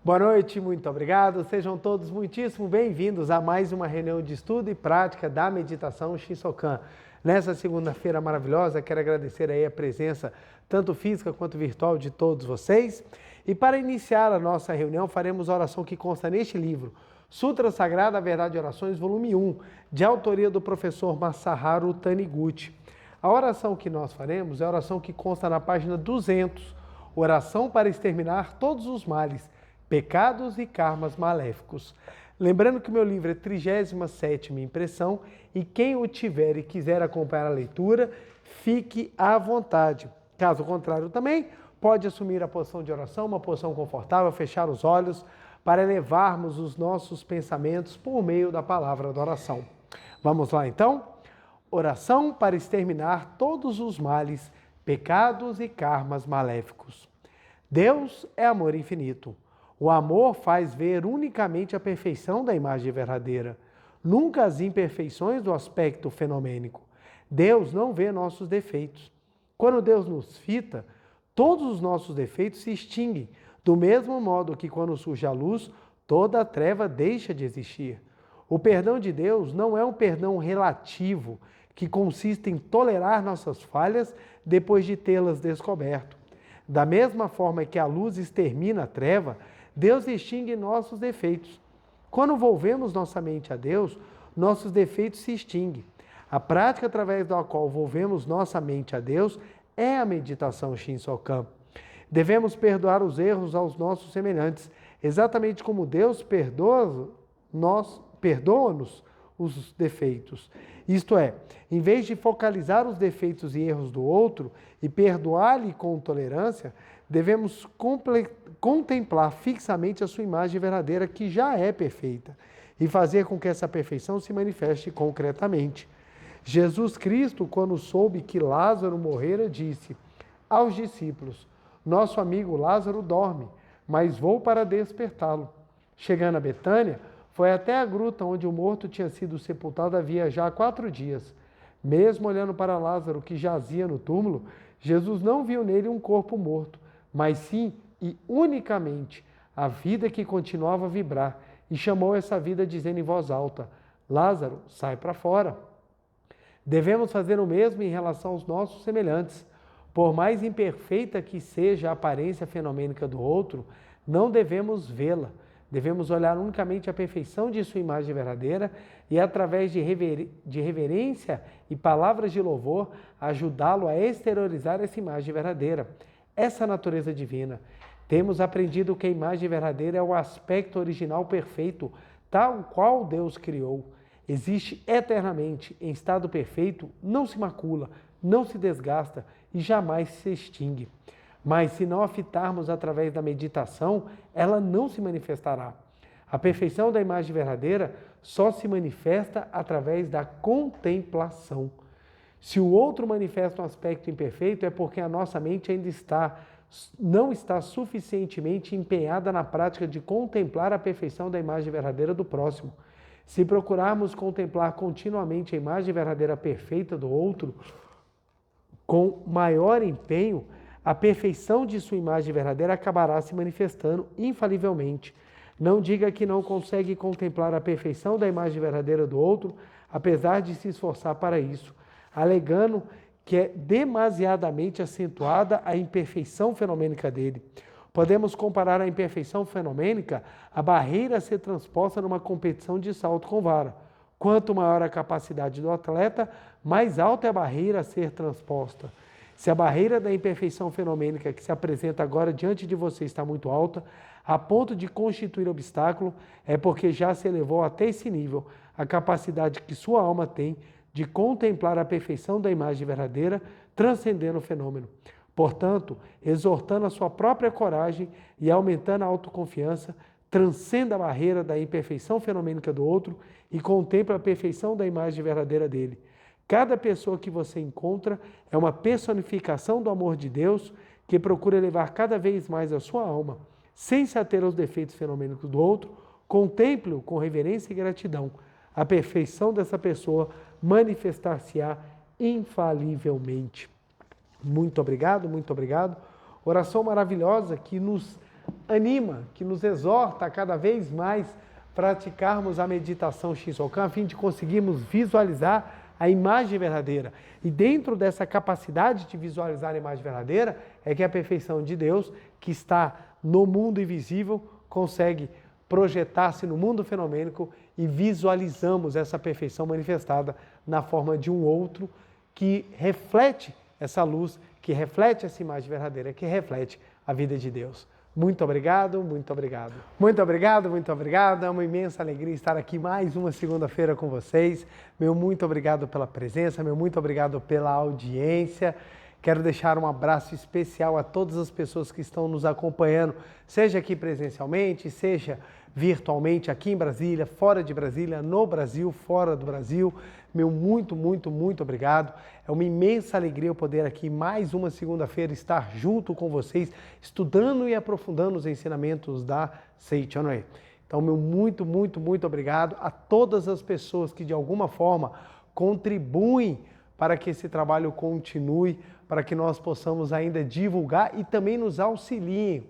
Boa noite, muito obrigado. Sejam todos muitíssimo bem-vindos a mais uma reunião de estudo e prática da meditação Shinsokan. Nessa segunda-feira maravilhosa, quero agradecer aí a presença tanto física quanto virtual de todos vocês. E para iniciar a nossa reunião, faremos a oração que consta neste livro, Sutra Sagrada, a Verdade e Orações, volume 1, de autoria do professor Masaharu Taniguchi. A oração que nós faremos é a oração que consta na página 200, oração para exterminar todos os males, pecados e karmas maléficos. Lembrando que o meu livro é 37ª impressão e quem o tiver e quiser acompanhar a leitura, fique à vontade. Caso contrário também, pode assumir a posição de oração, uma posição confortável, fechar os olhos para elevarmos os nossos pensamentos por meio da palavra da oração. Vamos lá então? Oração para exterminar todos os males, pecados e karmas maléficos. Deus é amor infinito. O amor faz ver unicamente a perfeição da imagem verdadeira, nunca as imperfeições do aspecto fenomênico. Deus não vê nossos defeitos. Quando Deus nos fita, todos os nossos defeitos se extinguem, do mesmo modo que quando surge a luz, toda a treva deixa de existir. O perdão de Deus não é um perdão relativo, que consiste em tolerar nossas falhas depois de tê-las descoberto. Da mesma forma que a luz extermina a treva, Deus extingue nossos defeitos. Quando volvemos nossa mente a Deus, nossos defeitos se extinguem. A prática através da qual volvemos nossa mente a Deus é a meditação Shinsokan. Devemos perdoar os erros aos nossos semelhantes, exatamente como Deus perdoa-nos os defeitos. Isto é, em vez de focalizar os defeitos e erros do outro e perdoar-lhe com tolerância, devemos contemplar fixamente a sua imagem verdadeira, que já é perfeita, e fazer com que essa perfeição se manifeste concretamente. Jesus Cristo, quando soube que Lázaro morrera, disse aos discípulos: nosso amigo Lázaro dorme, mas vou para despertá-lo. Chegando a Betânia, foi até a gruta onde o morto tinha sido sepultado havia já 4 dias. Mesmo olhando para Lázaro, que jazia no túmulo, Jesus não viu nele um corpo morto, mas sim e unicamente a vida que continuava a vibrar, e chamou essa vida dizendo em voz alta: Lázaro, sai para fora. Devemos fazer o mesmo em relação aos nossos semelhantes. Por mais imperfeita que seja a aparência fenomênica do outro, não devemos vê-la. Devemos olhar unicamente a perfeição de sua imagem verdadeira e, através de reverência e palavras de louvor, ajudá-lo a exteriorizar essa imagem verdadeira, essa natureza divina. Temos aprendido que a imagem verdadeira é o aspecto original perfeito, tal qual Deus criou. Existe eternamente, em estado perfeito, não se macula, não se desgasta e jamais se extingue. Mas se não a fitarmos através da meditação, ela não se manifestará. A perfeição da imagem verdadeira só se manifesta através da contemplação. Se o outro manifesta um aspecto imperfeito, é porque a nossa mente ainda não está suficientemente empenhada na prática de contemplar a perfeição da imagem verdadeira do próximo. Se procurarmos contemplar continuamente a imagem verdadeira perfeita do outro, com maior empenho, a perfeição de sua imagem verdadeira acabará se manifestando infalivelmente. Não diga que não consegue contemplar a perfeição da imagem verdadeira do outro, apesar de se esforçar para isso, alegando que é demasiadamente acentuada a imperfeição fenomênica dele. Podemos comparar a imperfeição fenomênica à barreira a ser transposta numa competição de salto com vara. Quanto maior a capacidade do atleta, mais alta é a barreira a ser transposta. Se a barreira da imperfeição fenomênica que se apresenta agora diante de você está muito alta, a ponto de constituir obstáculo, é porque já se elevou até esse nível a capacidade que sua alma tem de contemplar a perfeição da imagem verdadeira, transcendendo o fenômeno. Portanto, exortando a sua própria coragem e aumentando a autoconfiança, transcenda a barreira da imperfeição fenomênica do outro e contemple a perfeição da imagem verdadeira dele. Cada pessoa que você encontra é uma personificação do amor de Deus que procura elevar cada vez mais a sua alma, sem se ater aos defeitos fenomênicos do outro. Contemple-o com reverência e gratidão. A perfeição dessa pessoa manifestar-se-á infalivelmente. Muito obrigado, muito obrigado. Oração maravilhosa que nos anima, que nos exorta a cada vez mais praticarmos a meditação Shinsokan a fim de conseguirmos visualizar a imagem verdadeira. E dentro dessa capacidade de visualizar a imagem verdadeira é que a perfeição de Deus, que está no mundo invisível, consegue projetar-se no mundo fenomênico e visualizamos essa perfeição manifestada na forma de um outro que reflete essa luz, que reflete essa imagem verdadeira, que reflete a vida de Deus. Muito obrigado, muito obrigado. Muito obrigado, muito obrigado. É uma imensa alegria estar aqui mais uma segunda-feira com vocês. Meu muito obrigado pela presença, meu muito obrigado pela audiência. Quero deixar um abraço especial a todas as pessoas que estão nos acompanhando, seja aqui presencialmente, seja virtualmente aqui em Brasília, fora de Brasília, no Brasil, fora do Brasil. Meu muito, muito, muito obrigado. É uma imensa alegria eu poder aqui mais uma segunda-feira estar junto com vocês, estudando e aprofundando os ensinamentos da Sei Chuan Rui. Então, meu muito, muito, muito obrigado a todas as pessoas que de alguma forma contribuem para que esse trabalho continue, para que nós possamos ainda divulgar e também nos auxiliem,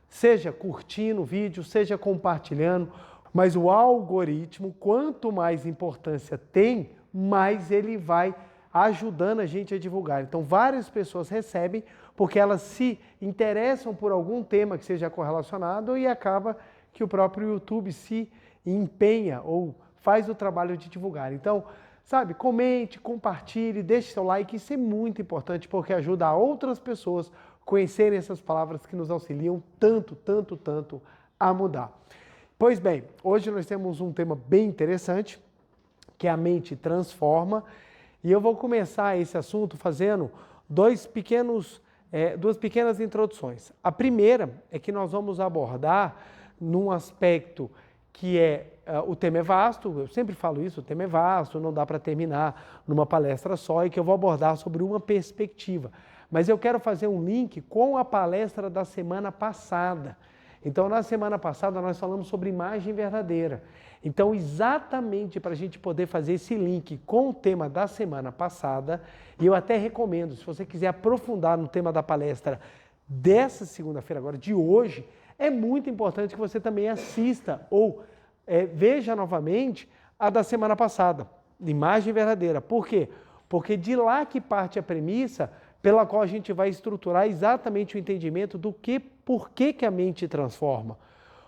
seja curtindo o vídeo, seja compartilhando, mas o algoritmo, quanto mais importância tem, mais ele vai ajudando a gente a divulgar. Então, várias pessoas recebem porque elas se interessam por algum tema que seja correlacionado e acaba que o próprio YouTube se empenha ou faz o trabalho de divulgar. Então, sabe, comente, compartilhe, deixe seu like, isso é muito importante porque ajuda a outras pessoas conhecerem essas palavras que nos auxiliam tanto, tanto, tanto a mudar. Pois bem, hoje nós temos um tema bem interessante, que é a mente transforma, e eu vou começar esse assunto fazendo duas pequenas introduções. A primeira é que nós vamos abordar num aspecto que o tema é vasto, eu sempre falo isso, o tema é vasto, não dá para terminar numa palestra só, e que eu vou abordar sobre uma perspectiva. Mas eu quero fazer um link com a palestra da semana passada. Então, na semana passada, nós falamos sobre imagem verdadeira. Então, exatamente para a gente poder fazer esse link com o tema da semana passada, e eu até recomendo, se você quiser aprofundar no tema da palestra dessa segunda-feira, agora de hoje, é muito importante que você também assista ou veja novamente a da semana passada, imagem verdadeira. Por quê? Porque de lá que parte a premissa pela qual a gente vai estruturar exatamente o entendimento do por que a mente transforma.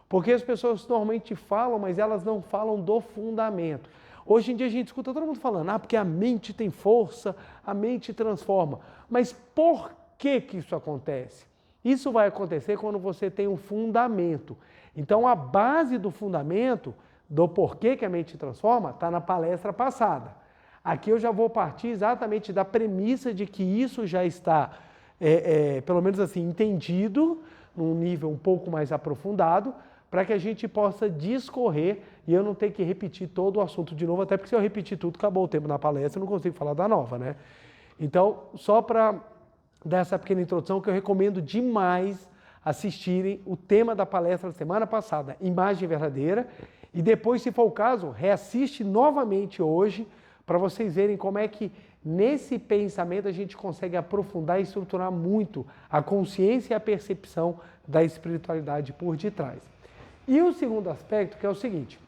Porque as pessoas normalmente falam, mas elas não falam do fundamento. Hoje em dia a gente escuta todo mundo falando, porque a mente tem força, a mente transforma. Mas por que isso acontece? Isso vai acontecer quando você tem um fundamento. Então a base do fundamento, do porquê que a mente transforma, está na palestra passada. Aqui eu já vou partir exatamente da premissa de que isso já está, pelo menos assim, entendido, num nível um pouco mais aprofundado, para que a gente possa discorrer e eu não ter que repetir todo o assunto de novo, até porque se eu repetir tudo, acabou o tempo na palestra, eu não consigo falar da nova, né? Então, só para dar essa pequena introdução, que eu recomendo demais assistirem o tema da palestra da semana passada, Imagem Verdadeira, e depois, se for o caso, reassiste novamente hoje, para vocês verem como é que nesse pensamento a gente consegue aprofundar e estruturar muito a consciência e a percepção da espiritualidade por detrás. E o segundo aspecto, que é o seguinte,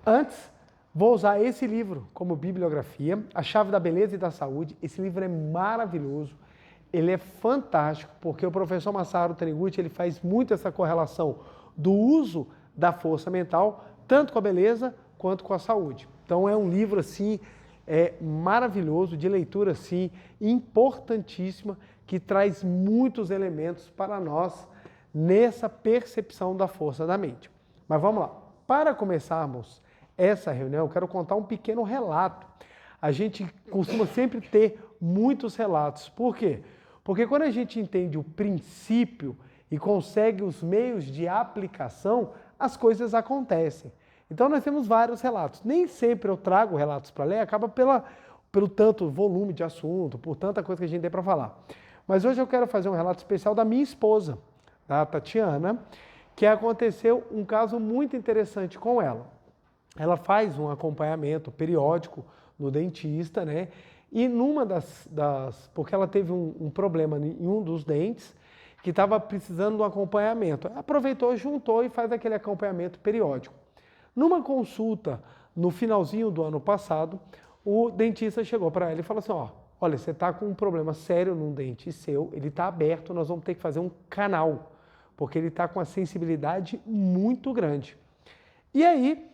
antes vou usar esse livro como bibliografia, A Chave da Beleza e da Saúde. Esse livro é maravilhoso, ele é fantástico, porque o professor Masaru Taniguchi ele faz muito essa correlação do uso da força mental, tanto com a beleza quanto com a saúde. Então é um livro assim, maravilhoso, de leitura assim, importantíssima, que traz muitos elementos para nós nessa percepção da força da mente. Mas vamos lá, para começarmos essa reunião, eu quero contar um pequeno relato. A gente costuma sempre ter muitos relatos. Por quê? Porque quando a gente entende o princípio e consegue os meios de aplicação, as coisas acontecem. Então nós temos vários relatos. Nem sempre eu trago relatos para ler, acaba pelo tanto volume de assunto, por tanta coisa que a gente tem para falar. Mas hoje eu quero fazer um relato especial da minha esposa, da Tatiana, que aconteceu um caso muito interessante com ela. Ela faz um acompanhamento periódico no dentista, né? E numa porque ela teve um problema em um dos dentes, que estava precisando de um acompanhamento. Aproveitou, juntou e faz aquele acompanhamento periódico. Numa consulta, no finalzinho do ano passado, o dentista chegou para ela e falou assim, ó, olha, você está com um problema sério num dente seu, ele está aberto, nós vamos ter que fazer um canal, porque ele está com uma sensibilidade muito grande. E aí,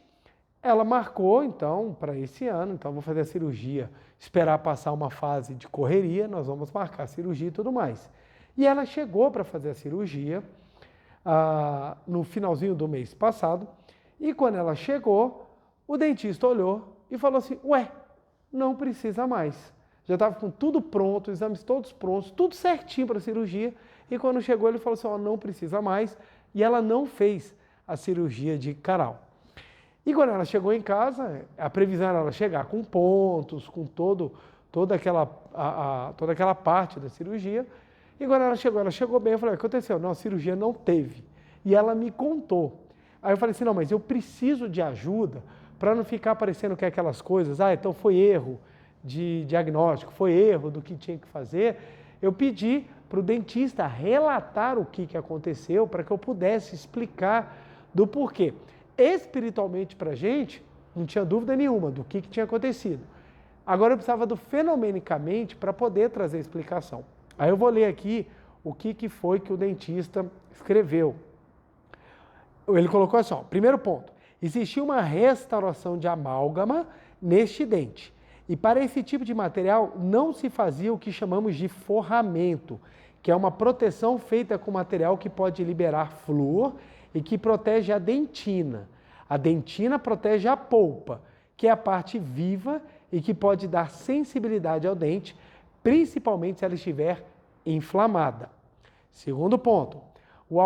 ela marcou, então, para esse ano, então vou fazer a cirurgia, esperar passar uma fase de correria, nós vamos marcar a cirurgia e tudo mais. E ela chegou para fazer a cirurgia no finalzinho do mês passado, e quando ela chegou, o dentista olhou e falou assim, ué, não precisa mais. Já estava com tudo pronto, exames todos prontos, tudo certinho para a cirurgia, e quando chegou ele falou assim, ó, não precisa mais, e ela não fez a cirurgia de canal. E quando ela chegou em casa, a previsão era ela chegar com pontos, com toda aquela parte da cirurgia. E quando ela chegou bem, eu falei, o que aconteceu? Não, a cirurgia não teve. E ela me contou. Aí eu falei assim, não, mas eu preciso de ajuda para não ficar parecendo que é aquelas coisas, então foi erro de diagnóstico, foi erro do que tinha que fazer. Eu pedi para o dentista relatar o que aconteceu para que eu pudesse explicar do porquê. Espiritualmente para a gente, não tinha dúvida nenhuma do que tinha acontecido. Agora eu precisava do fenomenicamente para poder trazer a explicação. Aí eu vou ler aqui o que foi que o dentista escreveu. Ele colocou assim, ó, primeiro ponto, existia uma restauração de amálgama neste dente. E para esse tipo de material não se fazia o que chamamos de forramento, que é uma proteção feita com material que pode liberar flúor e que protege a dentina. A dentina protege a polpa, que é a parte viva e que pode dar sensibilidade ao dente, principalmente se ela estiver inflamada. Segundo ponto, o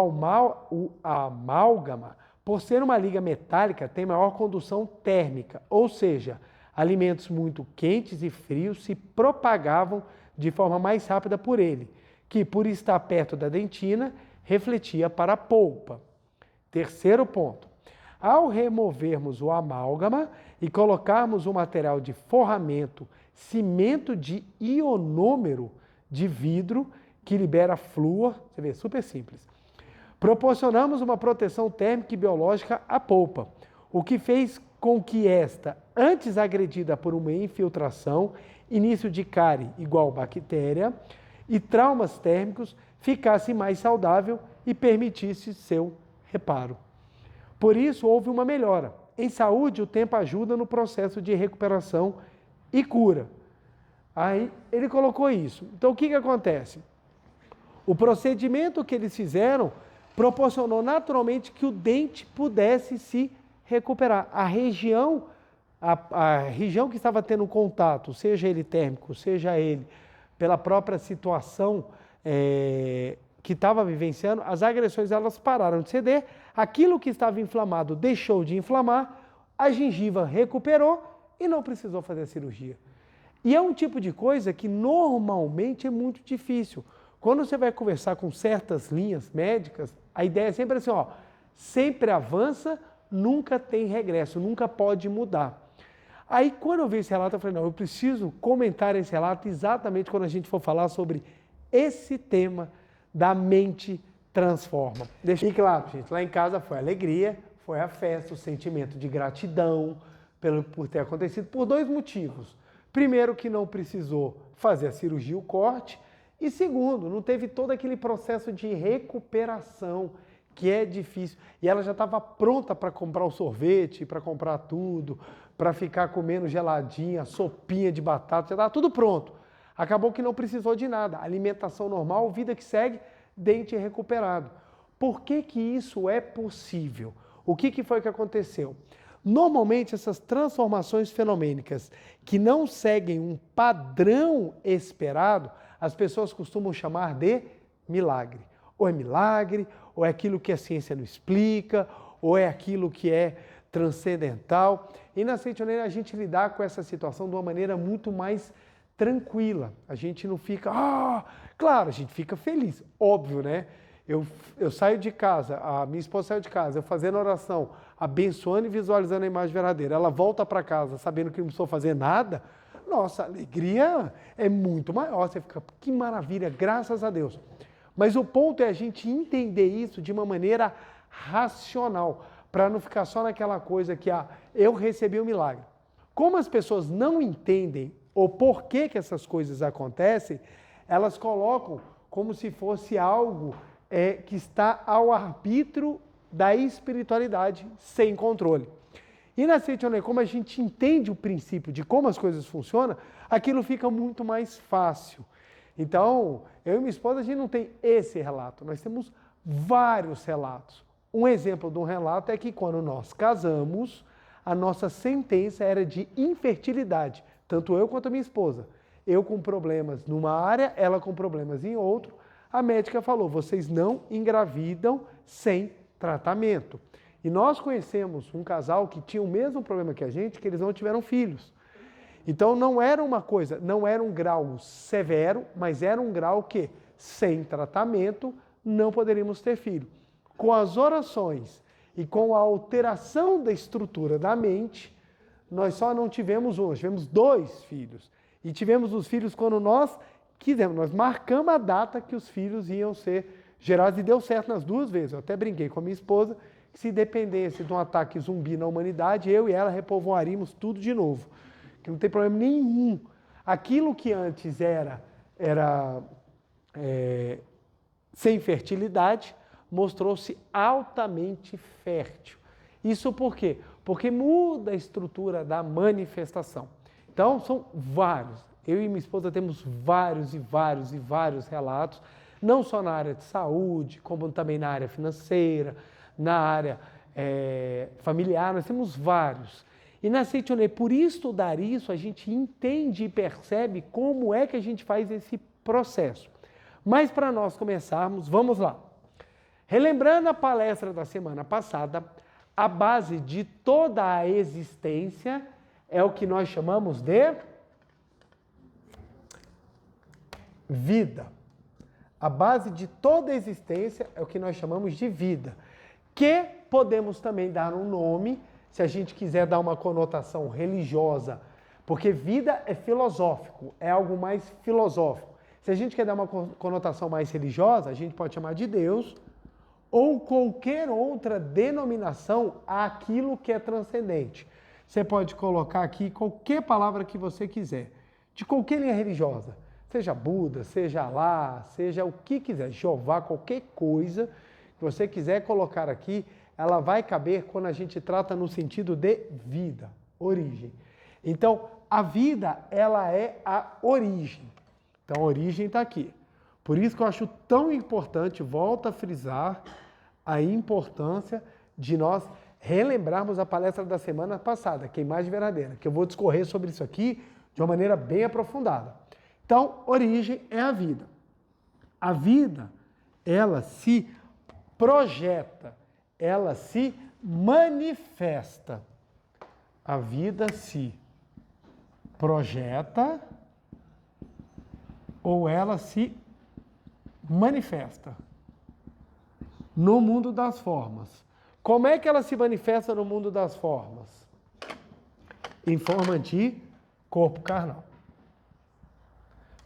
amálgama, por ser uma liga metálica, tem maior condução térmica, ou seja, alimentos muito quentes e frios se propagavam de forma mais rápida por ele, que por estar perto da dentina, refletia para a polpa. Terceiro ponto, ao removermos o amálgama e colocarmos o material de forramento, cimento de ionômero de vidro, que libera flúor, você vê, super simples. Proporcionamos uma proteção térmica e biológica à polpa, o que fez com que esta, antes agredida por uma infiltração, início de cárie igual bactéria e traumas térmicos, ficasse mais saudável e permitisse seu reparo. Por isso, houve uma melhora. Em saúde, o tempo ajuda no processo de recuperação e cura. Aí, ele colocou isso. Então, o que acontece? O procedimento que eles fizeram proporcionou naturalmente que o dente pudesse se recuperar. A região que estava tendo contato, seja ele térmico, seja ele pela própria situação que estava vivenciando, as agressões elas pararam de ceder, aquilo que estava inflamado deixou de inflamar, a gengiva recuperou e não precisou fazer a cirurgia. E é um tipo de coisa que normalmente é muito difícil. Quando você vai conversar com certas linhas médicas, a ideia é sempre assim, ó, sempre avança, nunca tem regresso, nunca pode mudar. Aí quando eu vi esse relato, eu falei, não, eu preciso comentar esse relato exatamente quando a gente for falar sobre esse tema da mente transforma. E claro, gente, lá em casa foi a alegria, foi a festa, o sentimento de gratidão por ter acontecido, por dois motivos. Primeiro, que não precisou fazer a cirurgia, o corte, e segundo, não teve todo aquele processo de recuperação que é difícil. E ela já estava pronta para comprar o sorvete, para comprar tudo, para ficar comendo geladinha, sopinha de batata, já estava tudo pronto. Acabou que não precisou de nada. Alimentação normal, vida que segue, dente recuperado. Por que isso é possível? O que foi que aconteceu? Normalmente, essas transformações fenomênicas que não seguem um padrão esperado, as pessoas costumam chamar de milagre. Ou é milagre, ou é aquilo que a ciência não explica, ou é aquilo que é transcendental. E na Sentinela a gente lidar com essa situação de uma maneira muito mais tranquila. A gente não fica, claro, a gente fica feliz, óbvio, né? Eu saio de casa, a minha esposa saiu de casa, eu fazendo oração, abençoando e visualizando a imagem verdadeira. Ela volta para casa sabendo que não precisou fazer nada. Nossa, a alegria é muito maior. Você fica, que maravilha, graças a Deus. Mas o ponto é a gente entender isso de uma maneira racional, para não ficar só naquela coisa que eu recebi o milagre. Como as pessoas não entendem o porquê que essas coisas acontecem, elas colocam como se fosse algo que está ao arbítrio da espiritualidade sem controle. E na Seitonei, como a gente entende o princípio de como as coisas funcionam, aquilo fica muito mais fácil. Então, eu e minha esposa, a gente não tem esse relato, nós temos vários relatos. Um exemplo de um relato é que quando nós casamos, a nossa sentença era de infertilidade, tanto eu quanto a minha esposa. Eu com problemas numa área, ela com problemas em outro. A médica falou, vocês não engravidam sem tratamento. E nós conhecemos um casal que tinha o mesmo problema que a gente, que eles não tiveram filhos. Então não era uma coisa, não era um grau severo, mas era um grau que, sem tratamento, não poderíamos ter filho. Com as orações e com a alteração da estrutura da mente, nós só não tivemos um, nós tivemos 2 filhos. E tivemos os filhos quando nós quisemos, nós marcamos a data que os filhos iam ser gerados e deu certo nas 2 vezes. Eu até brinquei com a minha esposa que se dependesse de um ataque zumbi na humanidade, eu e ela repovoaríamos tudo de novo. Que não tem problema nenhum. Aquilo que antes era sem fertilidade, mostrou-se altamente fértil. Isso por quê? Porque muda a estrutura da manifestação. Então, são vários. Eu e minha esposa temos vários relatos, não só na área de saúde, como também na área financeira, na área familiar, nós temos vários. E na Seitonei, por estudar isso, a gente entende e percebe como é que a gente faz esse processo. Mas para nós começarmos, vamos lá. Relembrando a palestra da semana passada, a base de toda a existência é o que nós chamamos de vida. A base de toda a existência é o que nós chamamos de vida, que podemos também dar um nome, se a gente quiser dar uma conotação religiosa, porque vida é filosófico, é algo mais filosófico. Se a gente quer dar uma conotação mais religiosa, a gente pode chamar de Deus ou qualquer outra denominação àquilo que é transcendente. Você pode colocar aqui qualquer palavra que você quiser, de qualquer linha religiosa, seja Buda, seja Alá, seja o que quiser, Jeová, qualquer coisa que você quiser colocar aqui, ela vai caber quando a gente trata no sentido de vida, origem. Então, a vida, ela é a origem. Então, a origem está aqui. Por isso que eu acho tão importante, volto a frisar, a importância de nós relembrarmos a palestra da semana passada, que é a imagem verdadeira, que eu vou discorrer sobre isso aqui de uma maneira bem aprofundada. Então, origem é a vida. A vida, ela se projeta, ela se manifesta. A vida se projeta ou ela se manifesta no mundo das formas. Como é que ela se manifesta no mundo das formas? Em forma de corpo carnal.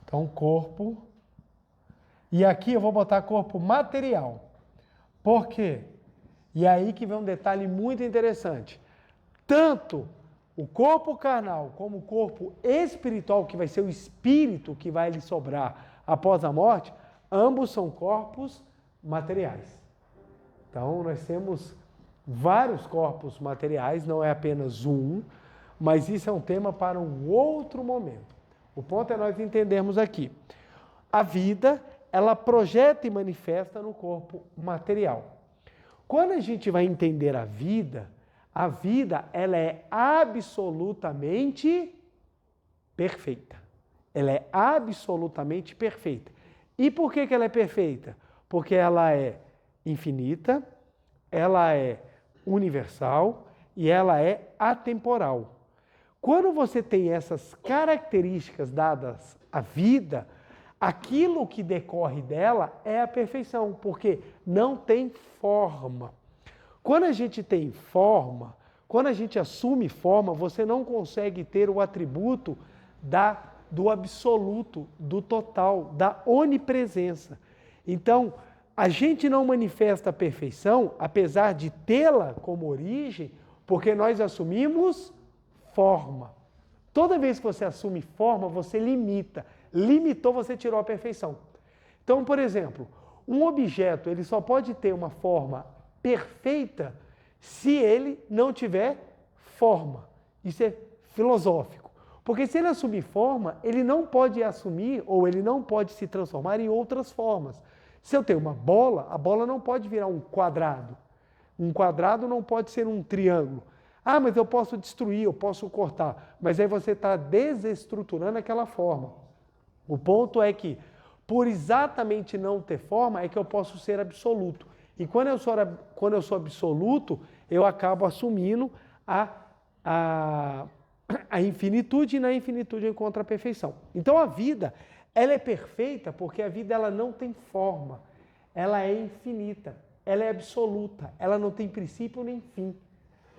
Então, corpo. E aqui eu vou botar corpo material. Por quê? E aí que vem um detalhe muito interessante. Tanto o corpo carnal como o corpo espiritual, que vai ser o espírito que vai lhe sobrar após a morte, ambos são corpos materiais. Então, nós temos vários corpos materiais, não é apenas um, mas isso é um tema para um outro momento. O ponto é nós entendermos aqui. A vida, ela projeta e manifesta no corpo material. Quando a gente vai entender a vida, ela é absolutamente perfeita. Ela é absolutamente perfeita. E por que ela é perfeita? Porque ela é infinita, ela é universal e ela é atemporal. Quando você tem essas características dadas à vida, aquilo que decorre dela é a perfeição, porque não tem forma. Quando a gente tem forma, quando a gente assume forma, você não consegue ter o atributo do absoluto, do total, da onipresença. Então, a gente não manifesta a perfeição, apesar de tê-la como origem, porque nós assumimos forma. Toda vez que você assume forma, você limita. Limitou, você tirou a perfeição. Então, por exemplo, um objeto ele só pode ter uma forma perfeita se ele não tiver forma. Isso é filosófico. Porque se ele assumir forma, ele não pode assumir ou ele não pode se transformar em outras formas. Se eu tenho uma bola, a bola não pode virar um quadrado. Um quadrado não pode ser um triângulo. Ah, mas eu posso destruir, eu posso cortar. Mas aí você está desestruturando aquela forma. O ponto é que, por exatamente não ter forma, é que eu posso ser absoluto. E quando eu sou absoluto, eu acabo assumindo a infinitude, e na infinitude eu encontro a perfeição. Então a vida, ela é perfeita porque a vida ela não tem forma, ela é infinita, ela é absoluta, ela não tem princípio nem fim.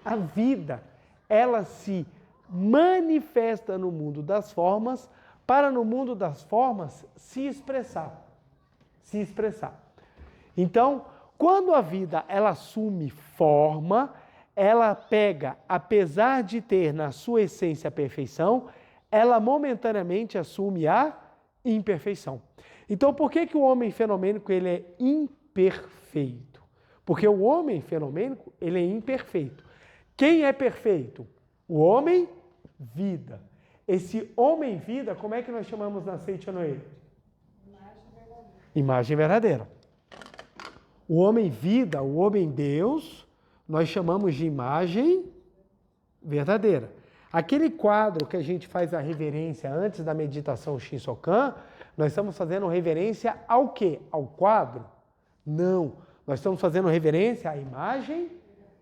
A vida, ela se manifesta no mundo das formas, para no mundo das formas se expressar. Se expressar. Então, quando a vida ela assume forma, ela pega, apesar de ter na sua essência a perfeição, ela momentaneamente assume a imperfeição. Então, por que o homem fenomênico ele é imperfeito? Porque o homem fenomênico ele é imperfeito. Quem é perfeito? O homem vida. Esse homem vida, como é que nós chamamos na Seiichi no Ei? Imagem verdadeira. Imagem verdadeira. O homem vida, o homem Deus, nós chamamos de imagem verdadeira. Aquele quadro que a gente faz a reverência antes da meditação Shinsokan, nós estamos fazendo reverência ao quê? Ao quadro? Não. Nós estamos fazendo reverência à imagem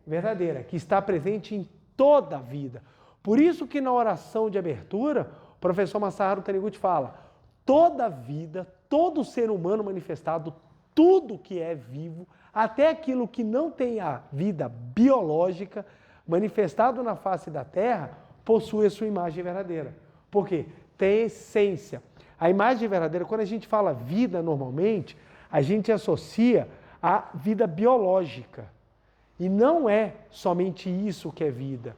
verdadeira, que está presente em toda a vida. Por isso que na oração de abertura, o professor Masaharu Taniguchi fala, toda a vida, todo ser humano manifestado, tudo que é vivo, até aquilo que não tem a vida biológica, manifestado na face da Terra, possui a sua imagem verdadeira. Por quê? Tem essência. A imagem verdadeira, quando a gente fala vida normalmente, a gente associa à vida biológica. E não é somente isso que é vida.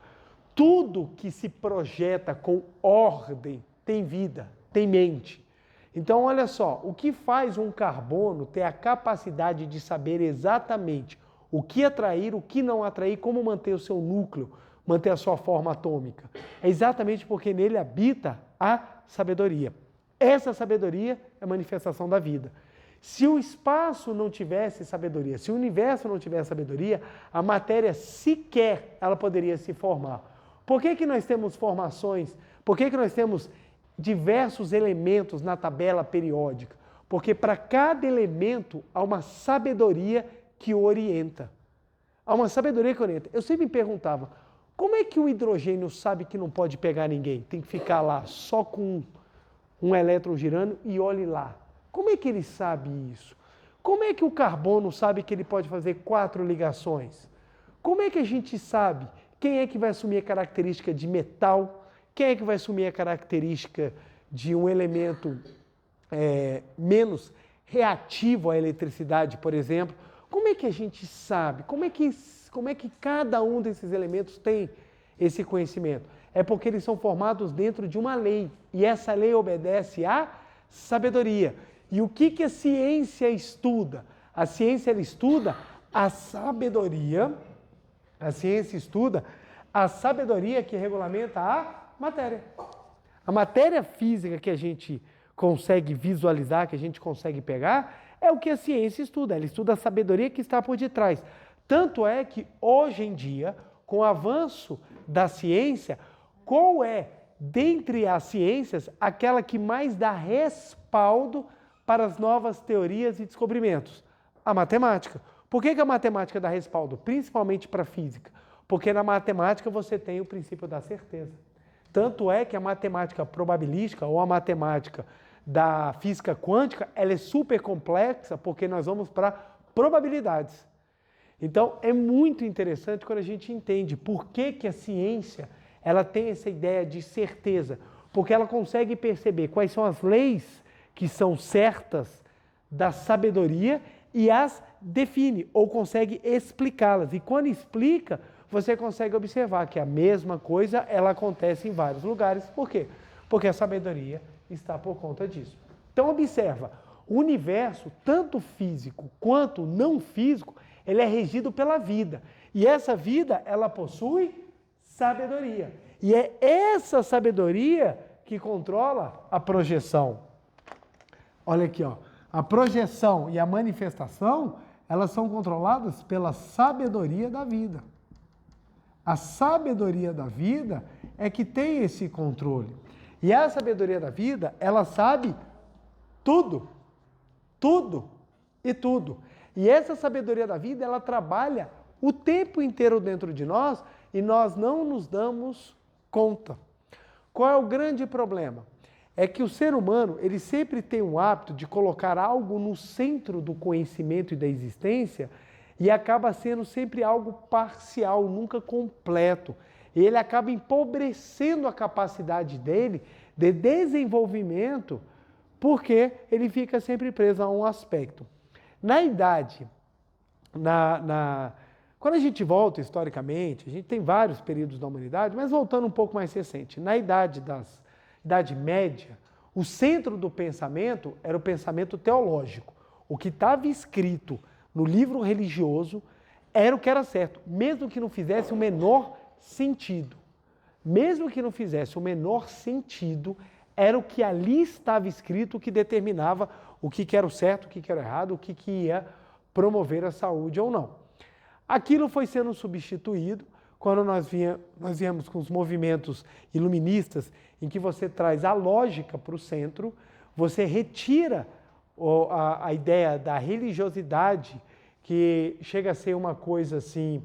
Tudo que se projeta com ordem tem vida, tem mente. Então, olha só, o que faz um carbono ter a capacidade de saber exatamente o que atrair, o que não atrair, como manter o seu núcleo, manter a sua forma atômica? É exatamente porque nele habita a sabedoria. Essa sabedoria é a manifestação da vida. Se o espaço não tivesse sabedoria, se o universo não tivesse sabedoria, a matéria sequer ela poderia se formar. Por que nós temos formações? Por que nós temos diversos elementos na tabela periódica? Porque para cada elemento há uma sabedoria que orienta. Há uma sabedoria que orienta. Eu sempre me perguntava, como é que o hidrogênio sabe que não pode pegar ninguém? Tem que ficar lá só com um elétron girando e olhe lá. Como é que ele sabe isso? Como é que o carbono sabe que ele pode fazer 4 ligações? Como é que a gente sabe quem é que vai assumir a característica de metal? Quem é que vai assumir a característica de um elemento menos reativo à eletricidade, por exemplo? Como é que a gente sabe? Como é que cada um desses elementos tem esse conhecimento? É porque eles são formados dentro de uma lei. E essa lei obedece à sabedoria. E o que a ciência estuda? A ciência ela estuda a sabedoria. A ciência estuda a sabedoria que regulamenta a matéria. A matéria física que a gente consegue visualizar, que a gente consegue pegar, é o que a ciência estuda. Ela estuda a sabedoria que está por detrás. Tanto é que, hoje em dia, com o avanço da ciência, qual é, dentre as ciências, aquela que mais dá respaldo para as novas teorias e descobrimentos? A matemática. Por que a matemática dá respaldo? Principalmente para a física. Porque na matemática você tem o princípio da certeza. Tanto é que a matemática probabilística ou a matemática da física quântica, ela é super complexa porque nós vamos para probabilidades. Então, é muito interessante quando a gente entende por que a ciência ela tem essa ideia de certeza. Porque ela consegue perceber quais são as leis que são certas da sabedoria e as define ou consegue explicá-las. E quando explica, você consegue observar que a mesma coisa ela acontece em vários lugares. Por quê? Porque a sabedoria está por conta disso. Então observa, o universo, tanto físico quanto não físico, ele é regido pela vida. E essa vida, ela possui sabedoria. E é essa sabedoria que controla a projeção. Olha aqui, ó. A projeção e a manifestação, elas são controladas pela sabedoria da vida. A sabedoria da vida é que tem esse controle. E a sabedoria da vida, ela sabe tudo. Tudo e tudo. E essa sabedoria da vida, ela trabalha o tempo inteiro dentro de nós e nós não nos damos conta. Qual é o grande problema? É que o ser humano, ele sempre tem o hábito de colocar algo no centro do conhecimento e da existência e acaba sendo sempre algo parcial, nunca completo. E ele acaba empobrecendo a capacidade dele de desenvolvimento porque ele fica sempre preso a um aspecto. Na idade, quando a gente volta historicamente, a gente tem vários períodos da humanidade, mas voltando um pouco mais recente, na Idade Média, o centro do pensamento era o pensamento teológico. O que estava escrito no livro religioso era o que era certo, mesmo que não fizesse o menor sentido. Mesmo que não fizesse o menor sentido, era o que ali estava escrito que determinava o que era o certo, o que era o errado, o que ia promover a saúde ou não. Aquilo foi sendo substituído quando nós viemos com os movimentos iluministas, em que você traz a lógica para o centro, você retira a ideia da religiosidade, que chega a ser uma coisa assim,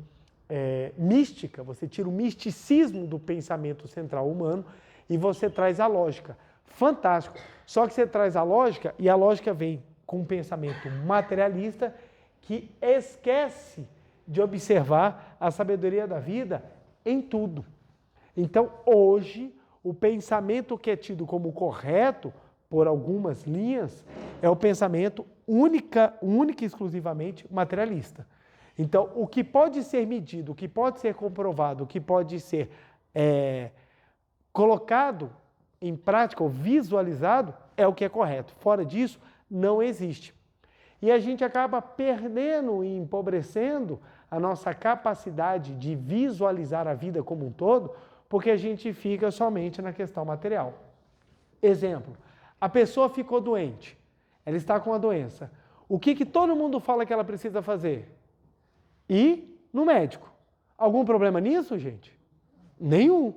mística, você tira o misticismo do pensamento central humano e você traz a lógica. Fantástico. Só que você traz a lógica e a lógica vem com um pensamento materialista que esquece de observar a sabedoria da vida em tudo. Então, hoje, o pensamento que é tido como correto por algumas linhas é o pensamento única e exclusivamente materialista. Então, o que pode ser medido, o que pode ser comprovado, o que pode ser colocado em prática ou visualizado é o que é correto. Fora disso, não existe. E a gente acaba perdendo e empobrecendo a nossa capacidade de visualizar a vida como um todo, porque a gente fica somente na questão material. Exemplo, a pessoa ficou doente, ela está com a doença. O que todo mundo fala que ela precisa fazer? Ir no médico. Algum problema nisso, gente? Nenhum.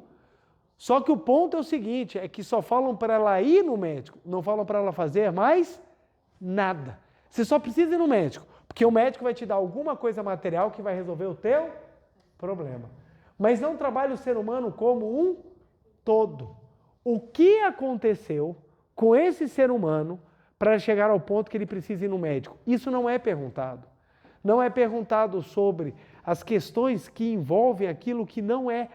Só que o ponto é o seguinte, é que só falam para ela ir no médico, não falam para ela fazer mais nada. Você só precisa ir no médico, porque o médico vai te dar alguma coisa material que vai resolver o teu problema. Mas não trabalha o ser humano como um todo. O que aconteceu com esse ser humano para chegar ao ponto que ele precisa ir no médico? Isso não é perguntado. Não é perguntado sobre as questões que envolvem aquilo que não é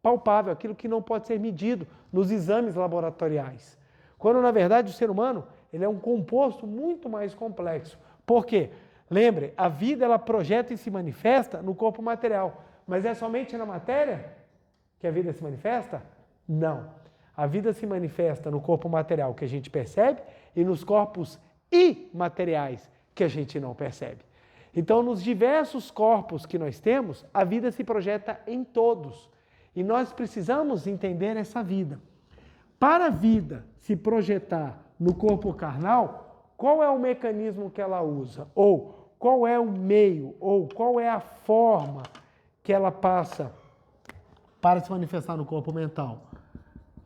palpável, aquilo que não pode ser medido nos exames laboratoriais. Quando, na verdade, o ser humano ele é um composto muito mais complexo. Por quê? Lembre, a vida ela projeta e se manifesta no corpo material. Mas é somente na matéria que a vida se manifesta? Não. A vida se manifesta no corpo material que a gente percebe e nos corpos imateriais que a gente não percebe. Então, nos diversos corpos que nós temos, a vida se projeta em todos. E nós precisamos entender essa vida. Para a vida se projetar no corpo carnal, qual é o mecanismo que ela usa? Ou qual é o meio? Ou qual é a forma que ela passa para se manifestar no corpo mental?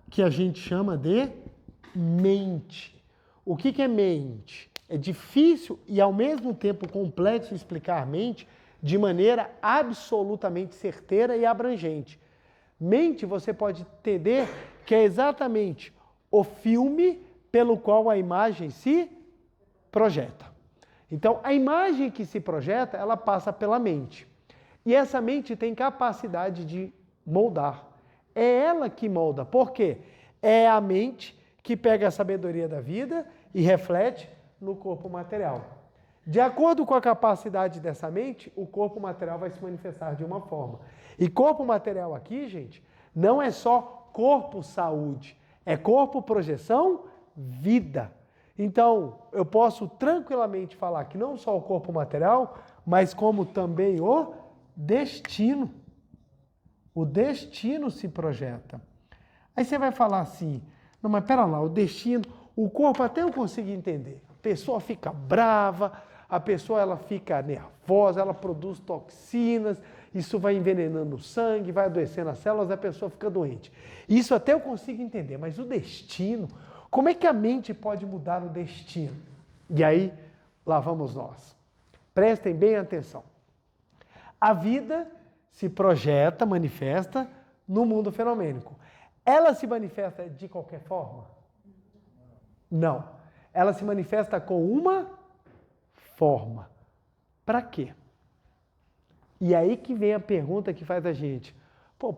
Que a gente chama de mente. O que é mente? É difícil e ao mesmo tempo complexo explicar mente de maneira absolutamente certeira e abrangente. Mente você pode entender que é exatamente o filme pelo qual a imagem se projeta. Então, a imagem que se projeta, ela passa pela mente. E essa mente tem capacidade de moldar. É ela que molda. Por quê? É a mente que pega a sabedoria da vida e reflete no corpo material. De acordo com a capacidade dessa mente, o corpo material vai se manifestar de uma forma. E corpo material aqui, gente, não é só corpo saúde, é corpo projeção vida. Então, eu posso tranquilamente falar que não só o corpo material, mas como também o destino. O destino se projeta. Aí você vai falar assim, não, mas pera lá, o destino, o corpo até eu consigo entender. A pessoa fica brava, a pessoa ela fica nervosa, ela produz toxinas, isso vai envenenando o sangue, vai adoecendo as células, a pessoa fica doente. Isso até eu consigo entender, mas o destino, como é que a mente pode mudar o destino? E aí, lá vamos nós. Prestem bem atenção. A vida se projeta, manifesta no mundo fenomênico. Ela se manifesta de qualquer forma? Não. Ela se manifesta com uma forma. Para quê? E aí que vem a pergunta que faz a gente. Pô,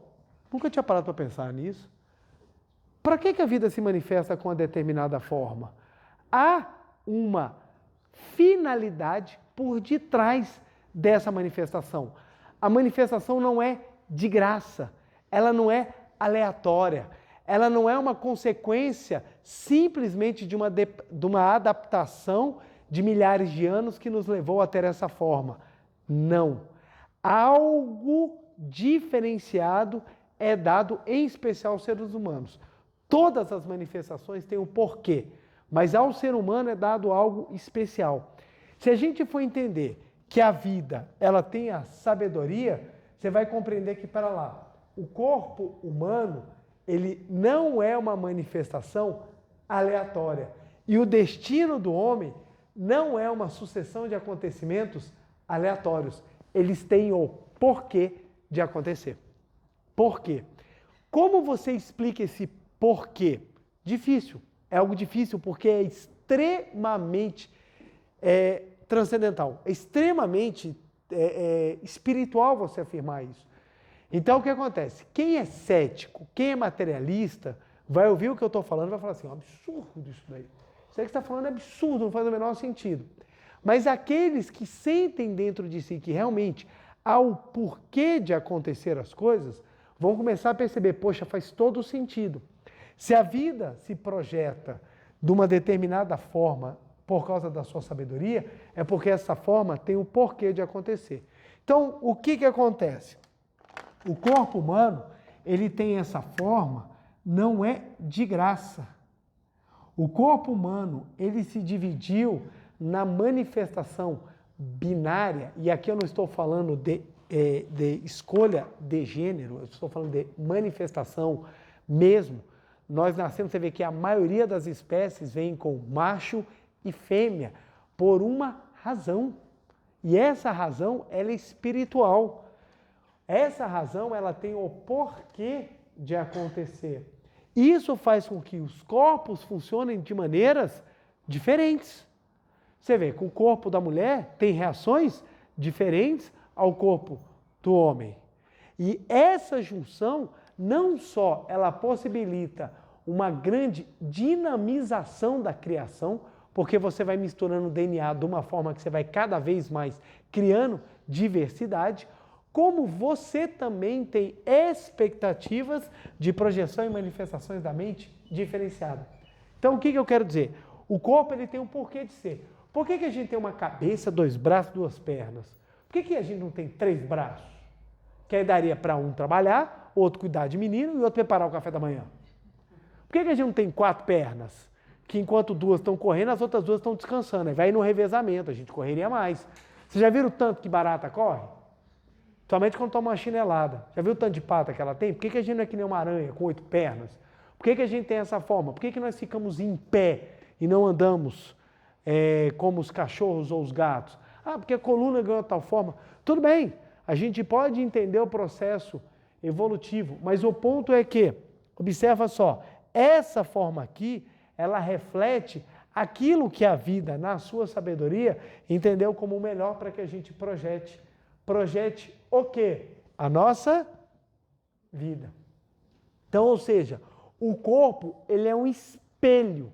nunca tinha parado para pensar nisso. Para que a vida se manifesta com uma determinada forma? Há uma finalidade por detrás dessa manifestação. A manifestação não é de graça, ela não é aleatória, ela não é uma consequência simplesmente de uma adaptação de milhares de anos que nos levou a ter essa forma. Não. Algo diferenciado é dado em especial aos seres humanos. Todas as manifestações têm um porquê, mas ao ser humano é dado algo especial. Se a gente for entender que a vida ela tem a sabedoria, você vai compreender que, para lá, o corpo humano ele não é uma manifestação aleatória. E o destino do homem não é uma sucessão de acontecimentos aleatórios. Eles têm o porquê de acontecer. Por quê? Como você explica esse porquê? Difícil. É algo difícil porque é extremamente transcendental. É extremamente espiritual você afirmar isso. Então, o que acontece? Quem é cético, quem é materialista, vai ouvir o que eu estou falando e vai falar assim, absurdo isso daí. Isso aí que você está falando é absurdo, não faz o menor sentido. Mas aqueles que sentem dentro de si que realmente há o porquê de acontecer as coisas, vão começar a perceber, poxa, faz todo sentido. Se a vida se projeta de uma determinada forma por causa da sua sabedoria, é porque essa forma tem o porquê de acontecer. Então, o que acontece? O corpo humano, ele tem essa forma, não é de graça. O corpo humano, ele se dividiu na manifestação binária, e aqui eu não estou falando de escolha de gênero, eu estou falando de manifestação mesmo. Nós nascemos, você vê que a maioria das espécies vem com macho e fêmea, por uma razão. E essa razão, ela é espiritual. Essa razão, ela tem o porquê de acontecer. Isso faz com que os corpos funcionem de maneiras diferentes. Você vê que o corpo da mulher tem reações diferentes ao corpo do homem. E essa junção, não só ela possibilita uma grande dinamização da criação, porque você vai misturando o DNA de uma forma que você vai cada vez mais criando diversidade, como você também tem expectativas de projeção e manifestações da mente diferenciada. Então, o que eu quero dizer? O corpo ele tem um porquê de ser. Por que a gente tem uma cabeça, 2 braços, 2 pernas? Por que a gente não tem 3 braços? Que aí daria para um trabalhar, outro cuidar de menino e outro preparar o café da manhã. Por que a gente não tem 4 pernas? Que enquanto 2 estão correndo, as outras 2 estão descansando. Aí vai no revezamento, a gente correria mais. Vocês já viram o tanto que barata corre? Somente quando toma uma chinelada. Já viu o tanto de pata que ela tem? Por que a gente não é que nem uma aranha com 8 pernas? Por que a gente tem essa forma? Por que nós ficamos em pé e não andamos como os cachorros ou os gatos? Ah, porque a coluna ganhou tal forma. Tudo bem, a gente pode entender o processo evolutivo, mas o ponto é que, observa só, essa forma aqui, ela reflete aquilo que a vida, na sua sabedoria, entendeu como o melhor para que a gente projete. Projete o quê? A nossa vida. Então, ou seja, o corpo, ele é um espelho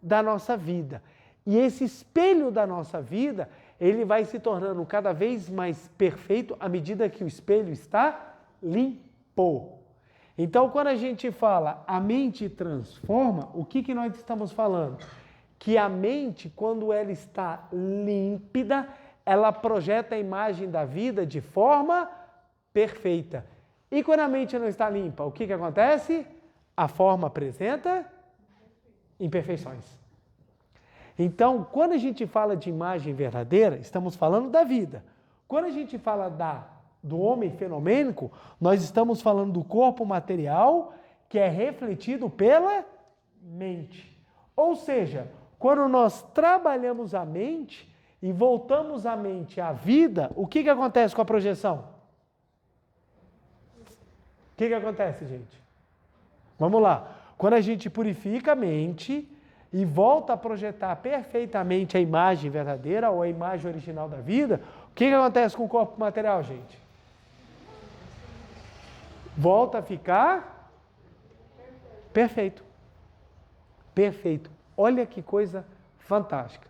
da nossa vida. E esse espelho da nossa vida, ele vai se tornando cada vez mais perfeito à medida que o espelho está limpo. Então, quando a gente fala a mente transforma, o que nós estamos falando? Que a mente, quando ela está límpida, ela projeta a imagem da vida de forma perfeita. E quando a mente não está limpa, o que acontece? A forma apresenta imperfeições. Então, quando a gente fala de imagem verdadeira, estamos falando da vida. Quando a gente fala do homem fenomênico, nós estamos falando do corpo material que é refletido pela mente. Ou seja, quando nós trabalhamos a mente e voltamos a mente à vida, o que acontece com a projeção? O que acontece, gente? Vamos lá. Quando a gente purifica a mente e volta a projetar perfeitamente a imagem verdadeira ou a imagem original da vida, o que acontece com o corpo material, gente? Volta a ficar perfeito. Perfeito. Olha que coisa fantástica.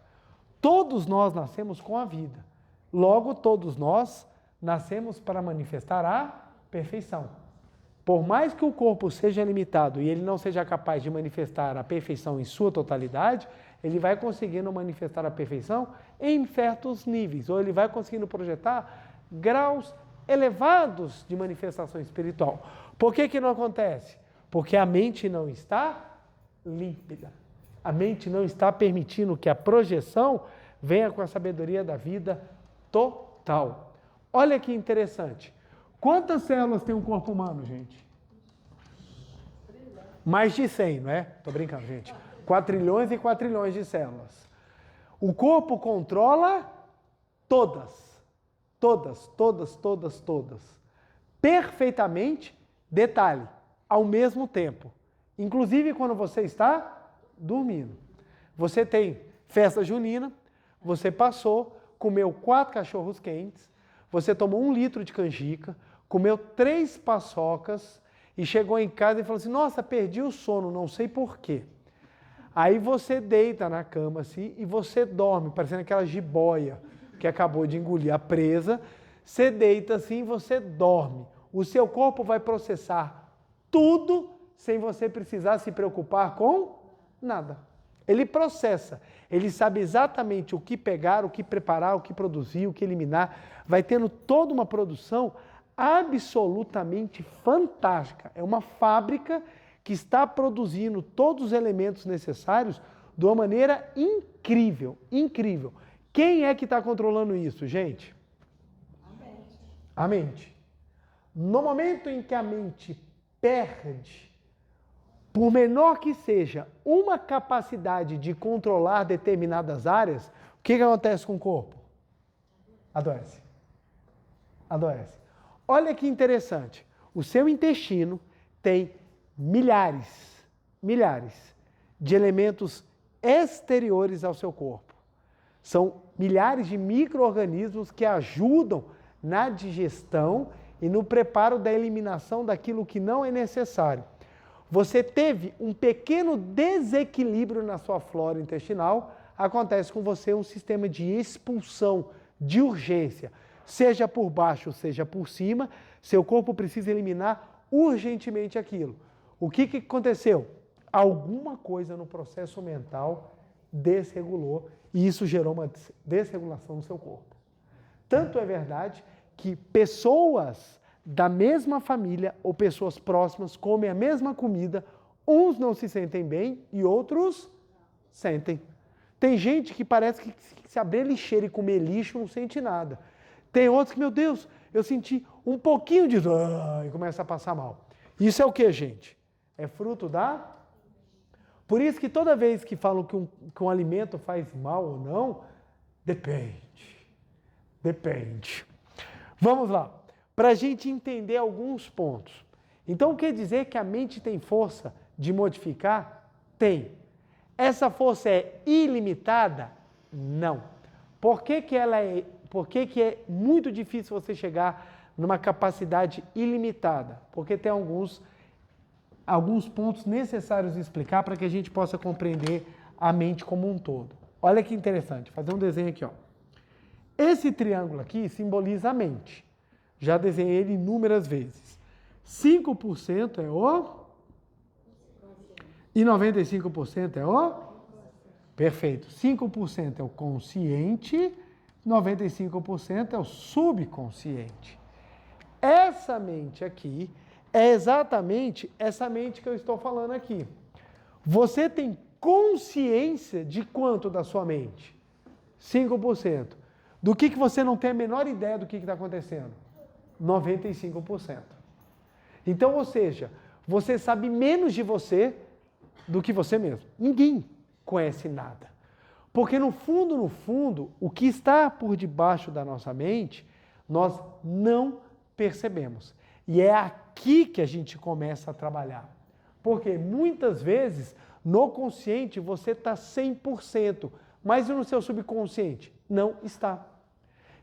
Todos nós nascemos com a vida. Logo, todos nós nascemos para manifestar a perfeição. Por mais que o corpo seja limitado e ele não seja capaz de manifestar a perfeição em sua totalidade, ele vai conseguindo manifestar a perfeição em certos níveis, ou ele vai conseguindo projetar graus elevados de manifestação espiritual. Por que não acontece? Porque a mente não está límpida. A mente não está permitindo que a projeção venha com a sabedoria da vida total. Olha que interessante. Quantas células tem um corpo humano, gente? Mais de 100, não é? Tô brincando, gente. 4 e 4 trilhões de células. O corpo controla todas. Perfeitamente, detalhe, ao mesmo tempo. Inclusive quando você está dormindo. Você tem festa junina, você passou, comeu 4 cachorros quentes, você tomou 1 litro de canjica, comeu 3 paçocas e chegou em casa e falou assim, nossa, perdi o sono, não sei por quê. Aí você deita na cama assim e você dorme, parecendo aquela jiboia que acabou de engolir a presa. Você deita assim e você dorme. O seu corpo vai processar tudo sem você precisar se preocupar com nada. Ele processa, ele sabe exatamente o que pegar, o que preparar, o que produzir, o que eliminar. Vai tendo toda uma produção absolutamente fantástica. É uma fábrica que está produzindo todos os elementos necessários de uma maneira incrível, incrível. Quem é que está controlando isso, gente? A mente. No momento em que a mente perde, por menor que seja, uma capacidade de controlar determinadas áreas, o que acontece com o corpo? Adoece. Adoece. Olha que interessante. O seu intestino tem milhares de elementos exteriores ao seu corpo. São milhares de micro-organismos que ajudam na digestão e no preparo da eliminação daquilo que não é necessário. Você teve um pequeno desequilíbrio na sua flora intestinal, acontece com você um sistema de expulsão de urgência, seja por baixo, seja por cima, seu corpo precisa eliminar urgentemente aquilo. O que aconteceu? Alguma coisa no processo mental desregulou e isso gerou uma desregulação no seu corpo. Tanto é verdade que pessoas da mesma família ou pessoas próximas comem a mesma comida, uns não se sentem bem e outros sentem. Tem gente que parece que se abrir lixeira e comer lixo não sente nada. Tem outros que, meu Deus, eu senti um pouquinho de e começa a passar mal. Isso é o que, gente? É fruto da... Por isso que toda vez que falam que um alimento faz mal ou não, depende. Vamos lá. Para a gente entender alguns pontos. Então, quer dizer que a mente tem força de modificar? Tem. Essa força é ilimitada? Não. Por que é muito difícil você chegar numa capacidade ilimitada? Porque tem alguns pontos necessários de explicar para que a gente possa compreender a mente como um todo. Olha que interessante, vou fazer um desenho aqui, ó. Esse triângulo aqui simboliza a mente. Já desenhei ele inúmeras vezes. 5% é o... E 95% é o... Perfeito. 5% é o consciente, 95% é o subconsciente. Essa mente aqui é exatamente essa mente que eu estou falando aqui. Você tem consciência de quanto da sua mente? 5%. Do que você não tem a menor ideia do que está acontecendo? 95%. Então, ou seja, você sabe menos de você do que você mesmo. Ninguém conhece nada. Porque no fundo, o que está por debaixo da nossa mente, nós não percebemos. E é aqui que a gente começa a trabalhar. Porque muitas vezes, no consciente, você está 100%, mas no seu subconsciente não está.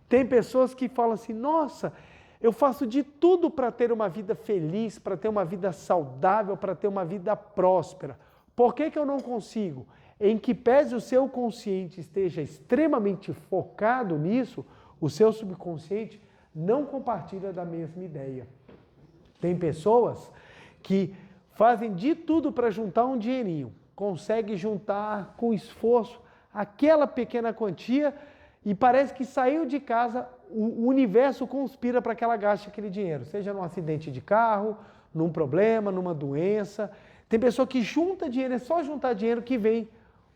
Tem pessoas que falam assim, nossa, eu faço de tudo para ter uma vida feliz, para ter uma vida saudável, para ter uma vida próspera. Por que eu não consigo? Em que pese o seu consciente esteja extremamente focado nisso, o seu subconsciente não compartilha da mesma ideia. Tem pessoas que fazem de tudo para juntar um dinheirinho, conseguem juntar com esforço aquela pequena quantia e parece que saiu de casa, o universo conspira para que ela gaste aquele dinheiro, seja num acidente de carro, num problema, numa doença. Tem pessoa que junta dinheiro, é só juntar dinheiro que vem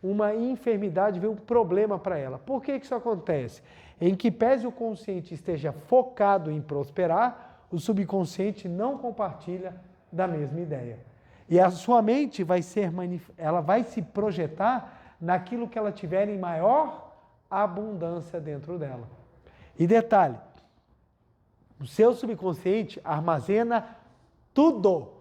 uma enfermidade, vem um problema para ela. Por que isso acontece? Em que pese o consciente esteja focado em prosperar, o subconsciente não compartilha da mesma ideia. E a sua mente ela vai se projetar naquilo que ela tiver em maior abundância dentro dela. E detalhe, o seu subconsciente armazena tudo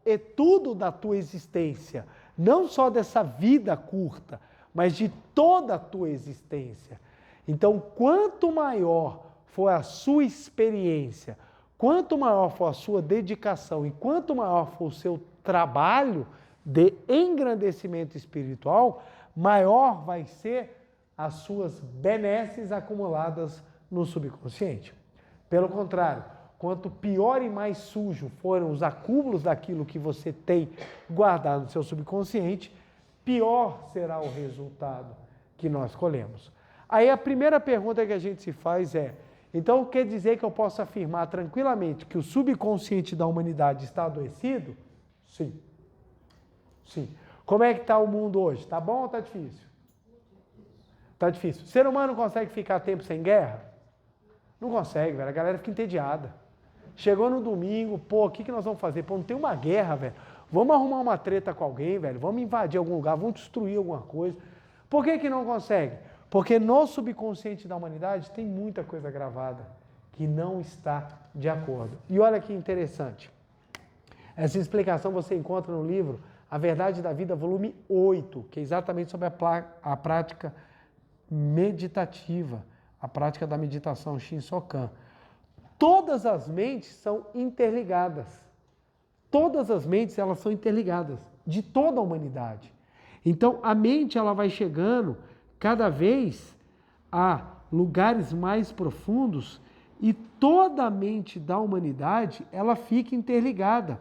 e tudo da tua existência, não só dessa vida curta, mas de toda a tua existência. Então, quanto maior for a sua experiência, quanto maior for a sua dedicação e quanto maior for o seu trabalho de engrandecimento espiritual, maior vai ser as suas benesses acumuladas no subconsciente. Pelo contrário, quanto pior e mais sujo foram os acúmulos daquilo que você tem guardado no seu subconsciente, pior será o resultado que nós colhemos. Aí a primeira pergunta que a gente se faz é, então quer dizer que eu posso afirmar tranquilamente que o subconsciente da humanidade está adoecido? Sim. Sim. Como é que está o mundo hoje? Está bom ou está difícil? Está difícil. O ser humano consegue ficar tempo sem guerra? Não consegue, velho. A galera fica entediada. Chegou no domingo, pô, o que nós vamos fazer? Pô, não tem uma guerra, velho. Vamos arrumar uma treta com alguém, velho. Vamos invadir algum lugar, vamos destruir alguma coisa. Por que não consegue? Porque no subconsciente da humanidade tem muita coisa gravada que não está de acordo. E olha que interessante. Essa explicação você encontra no livro A Verdade da Vida, volume 8, que é exatamente sobre a prática meditativa, a prática da meditação Shinsokan. Todas as mentes são interligadas. Todas as mentes, elas são interligadas, de toda a humanidade. Então, a mente, ela vai chegando cada vez a lugares mais profundos e toda a mente da humanidade, ela fica interligada.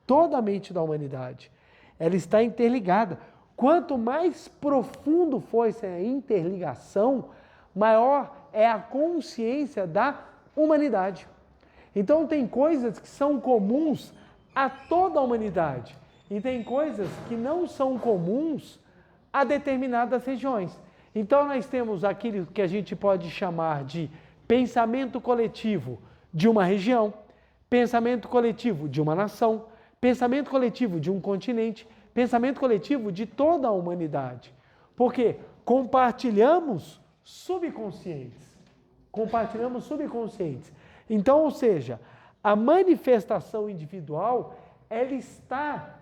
Toda a mente da humanidade, ela está interligada. Quanto mais profundo for essa interligação, maior é a consciência da humanidade. Então tem coisas que são comuns a toda a humanidade e tem coisas que não são comuns a determinadas regiões. Então nós temos aquilo que a gente pode chamar de pensamento coletivo de uma região, pensamento coletivo de uma nação, pensamento coletivo de um continente, pensamento coletivo de toda a humanidade. Porque compartilhamos subconscientes. Compartilhamos subconscientes. Então, ou seja, a manifestação individual, ela está,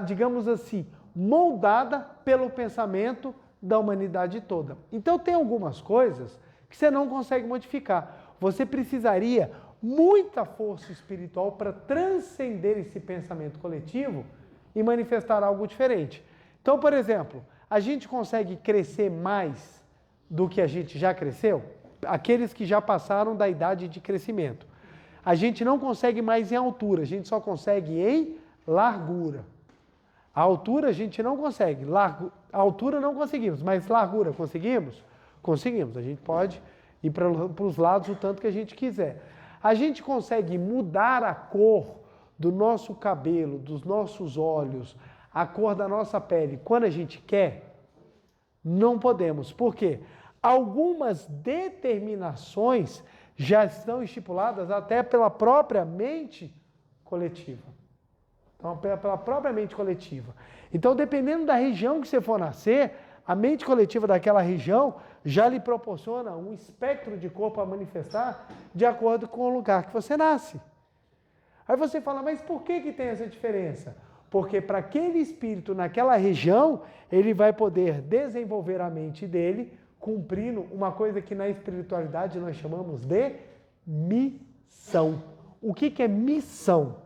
digamos assim, moldada pelo pensamento da humanidade toda. Então, tem algumas coisas que você não consegue modificar. Você precisaria muita força espiritual para transcender esse pensamento coletivo e manifestar algo diferente. Então, por exemplo, a gente consegue crescer mais do que a gente já cresceu? Aqueles que já passaram da idade de crescimento. A gente não consegue mais em altura, a gente só consegue em largura. A altura a gente não consegue, a altura não conseguimos, mas largura conseguimos? Conseguimos, a gente pode ir para os lados o tanto que a gente quiser. A gente consegue mudar a cor do nosso cabelo, dos nossos olhos, a cor da nossa pele quando a gente quer? Não podemos. Por quê? Algumas determinações já estão estipuladas até pela própria mente coletiva. Então, pela própria mente coletiva. Então, dependendo da região que você for nascer, a mente coletiva daquela região já lhe proporciona um espectro de cor para manifestar de acordo com o lugar que você nasce. Aí você fala, mas por que tem essa diferença? Porque para aquele espírito naquela região, ele vai poder desenvolver a mente dele, cumprindo uma coisa que na espiritualidade nós chamamos de missão. O que é missão?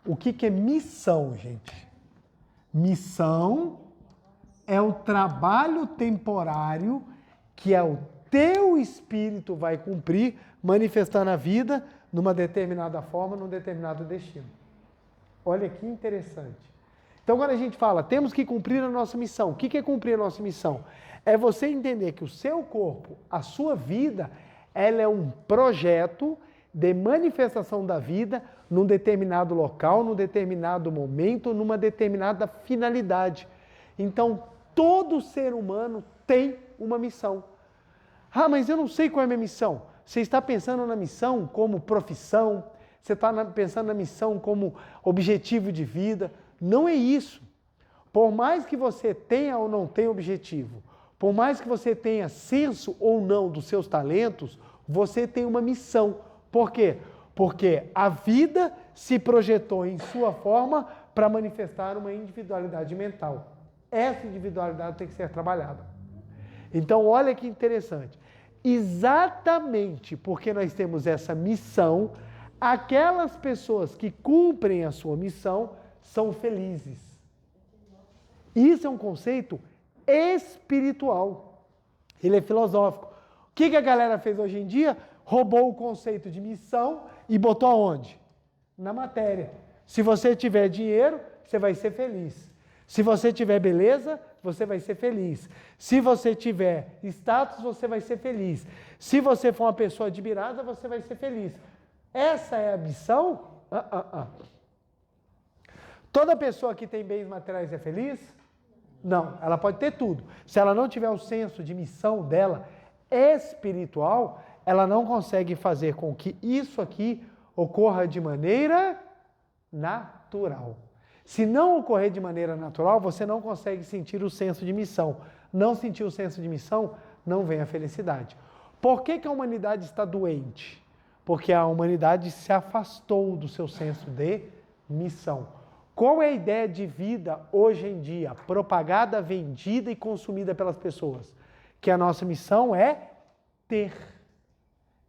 O que é missão, gente? Missão é o trabalho temporário que o teu espírito vai cumprir, manifestando a vida numa determinada forma, num determinado destino. Olha que interessante. Então, quando a gente fala, temos que cumprir a nossa missão. O que é cumprir a nossa missão? É você entender que o seu corpo, a sua vida, ela é um projeto de manifestação da vida num determinado local, num determinado momento, numa determinada finalidade. Então, todo ser humano tem uma missão. Ah, mas eu não sei qual é a minha missão. Você está pensando na missão como profissão, você está pensando na missão como objetivo de vida. Não é isso. Por mais que você tenha ou não tenha objetivo, por mais que você tenha senso ou não dos seus talentos, você tem uma missão. Por quê? Porque a vida se projetou em sua forma para manifestar uma individualidade mental. Essa individualidade tem que ser trabalhada. Então, olha que interessante. Exatamente porque nós temos essa missão, aquelas pessoas que cumprem a sua missão são felizes. Isso é um conceito espiritual. Ele é filosófico. O que a galera fez hoje em dia? Roubou o conceito de missão e botou aonde? Na matéria. Se você tiver dinheiro, você vai ser feliz. Se você tiver beleza, você vai ser feliz. Se você tiver status, você vai ser feliz. Se você for uma pessoa admirada, você vai ser feliz. Essa é a missão? Toda pessoa que tem bens materiais é feliz? Não, ela pode ter tudo. Se ela não tiver o senso de missão dela espiritual, ela não consegue fazer com que isso aqui ocorra de maneira natural. Se não ocorrer de maneira natural, você não consegue sentir o senso de missão. Não sentir o senso de missão, não vem a felicidade. Por que a humanidade está doente? Porque a humanidade se afastou do seu senso de missão. Qual é a ideia de vida hoje em dia, propagada, vendida e consumida pelas pessoas? Que a nossa missão é ter.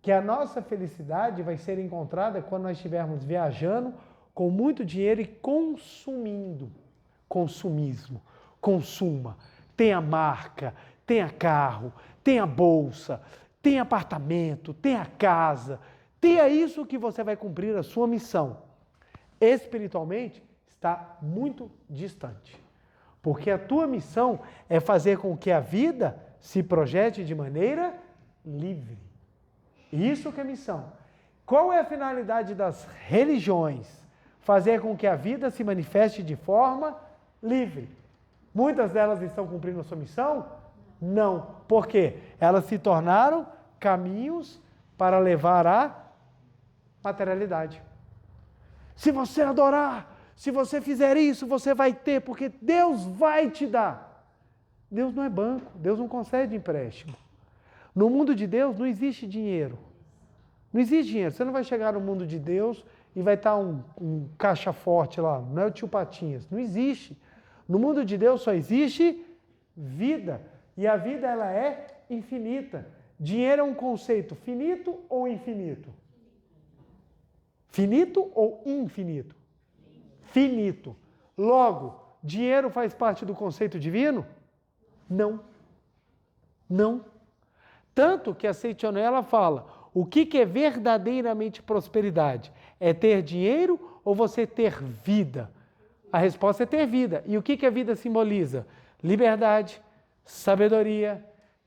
Que a nossa felicidade vai ser encontrada quando nós estivermos viajando com muito dinheiro e consumindo. Consumismo. Consuma. Tenha marca, tenha carro, tenha bolsa, tenha apartamento, tenha casa. Tenha isso que você vai cumprir a sua missão. Espiritualmente, está muito distante. Porque a tua missão é fazer com que a vida se projete de maneira livre. Isso que é missão. Qual é a finalidade das religiões? Fazer com que a vida se manifeste de forma livre. Muitas delas estão cumprindo a sua missão? Não. Por quê? Elas se tornaram caminhos para levar à materialidade. Se você adorar, se você fizer isso, você vai ter, porque Deus vai te dar. Deus não é banco, Deus não concede empréstimo. No mundo de Deus não existe dinheiro. Não existe dinheiro. Você não vai chegar no mundo de Deus e vai estar um caixa forte lá, não é o tio Patinhas. Não existe. No mundo de Deus só existe vida. E a vida ela é infinita. dinheiro é um conceito finito ou infinito? Finito ou infinito? Finito. Logo, dinheiro faz parte do conceito divino? Não. Não. Tanto que a Seitonê, ela fala, o que é verdadeiramente prosperidade? É ter dinheiro ou você ter vida? A resposta é ter vida. E o que a vida simboliza? Liberdade, sabedoria,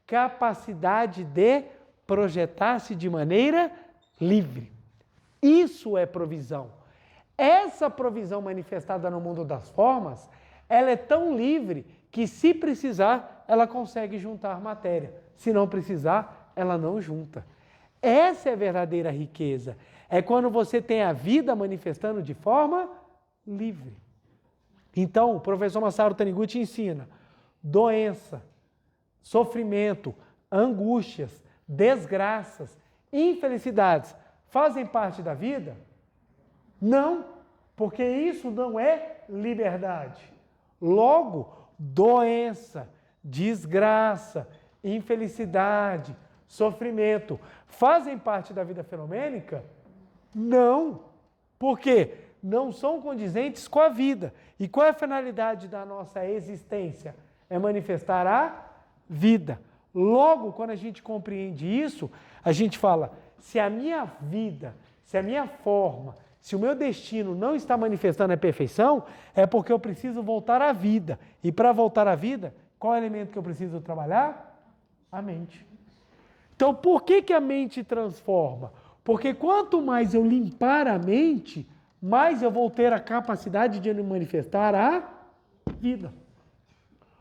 capacidade de projetar-se de maneira livre. Isso é provisão. Essa provisão manifestada no mundo das formas, ela é tão livre que, se precisar, ela consegue juntar matéria. Se não precisar, ela não junta. Essa é a verdadeira riqueza. É quando você tem a vida manifestando de forma livre. Então, o professor Masaru Taniguchi ensina: doença, sofrimento, angústias, desgraças, infelicidades fazem parte da vida? Não, porque isso não é liberdade. Logo, doença, desgraça, infelicidade, sofrimento fazem parte da vida fenomênica? Não. Por quê? Não são condizentes com a vida. E qual é a finalidade da nossa existência? É manifestar a vida. Logo, quando a gente compreende isso, a gente fala, se a minha vida, se a minha forma, se o meu destino não está manifestando a perfeição, é porque eu preciso voltar à vida. E para voltar à vida, qual é o elemento que eu preciso trabalhar? A mente. Então, por que a mente transforma? Porque quanto mais eu limpar a mente, mais eu vou ter a capacidade de manifestar a vida.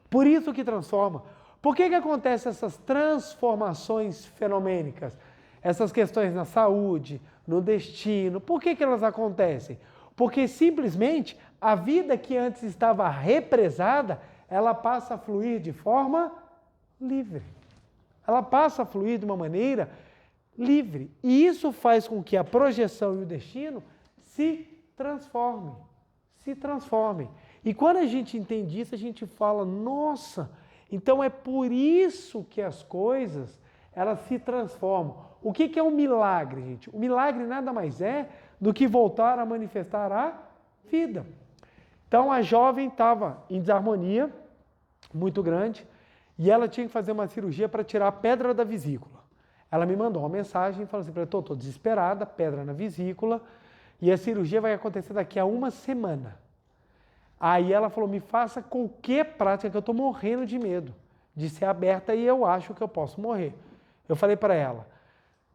Por isso que transforma. Por que acontecem essas transformações fenomênicas? Essas questões na saúde, no destino, por que elas acontecem? Porque simplesmente a vida que antes estava represada, ela passa a fluir de forma livre. Ela passa a fluir de uma maneira livre. E isso faz com que a projeção e o destino se transformem. Se transformem. E quando a gente entende isso, a gente fala, nossa, então é por isso que as coisas, elas se transformam. O que é um milagre, gente? O milagre nada mais é do que voltar a manifestar a vida. Então a jovem estava em desarmonia muito grande e ela tinha que fazer uma cirurgia para tirar a pedra da vesícula. Ela me mandou uma mensagem e falou assim, estou desesperada, pedra na vesícula, e a cirurgia vai acontecer daqui a uma semana. Aí ela falou, me faça qualquer prática que eu estou morrendo de medo de ser aberta e eu acho que eu posso morrer. Eu falei para ela,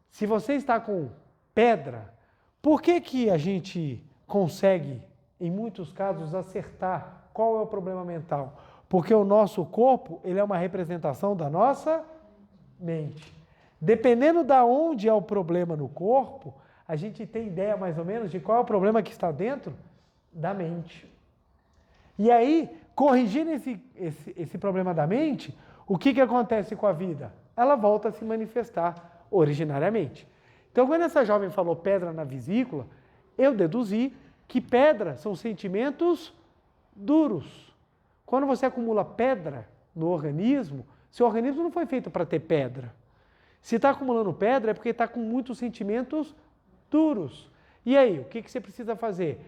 se você está com pedra, por que a gente consegue, em muitos casos, acertar qual é o problema mental? Porque o nosso corpo, ele é uma representação da nossa mente. Dependendo de onde é o problema no corpo, a gente tem ideia mais ou menos de qual é o problema que está dentro da mente. E aí, corrigindo esse problema da mente, o que acontece com a vida? Ela volta a se manifestar originariamente. Então, quando essa jovem falou pedra na vesícula, eu deduzi que pedra são sentimentos duros. Quando você acumula pedra no organismo, seu organismo não foi feito para ter pedra. Se está acumulando pedra é porque está com muitos sentimentos duros. E aí, o que você precisa fazer?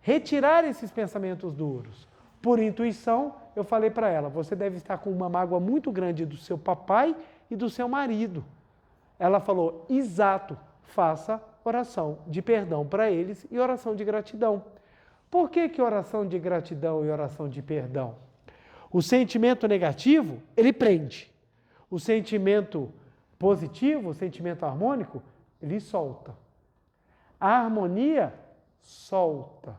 Retirar esses pensamentos duros. Por intuição, eu falei para ela, você deve estar com uma mágoa muito grande do seu papai e do seu marido. Ela falou, exato, faça oração de perdão para eles e oração de gratidão. Por que oração de gratidão e oração de perdão? O sentimento negativo, ele prende. O sentimento positivo, o sentimento harmônico, ele solta. A harmonia solta.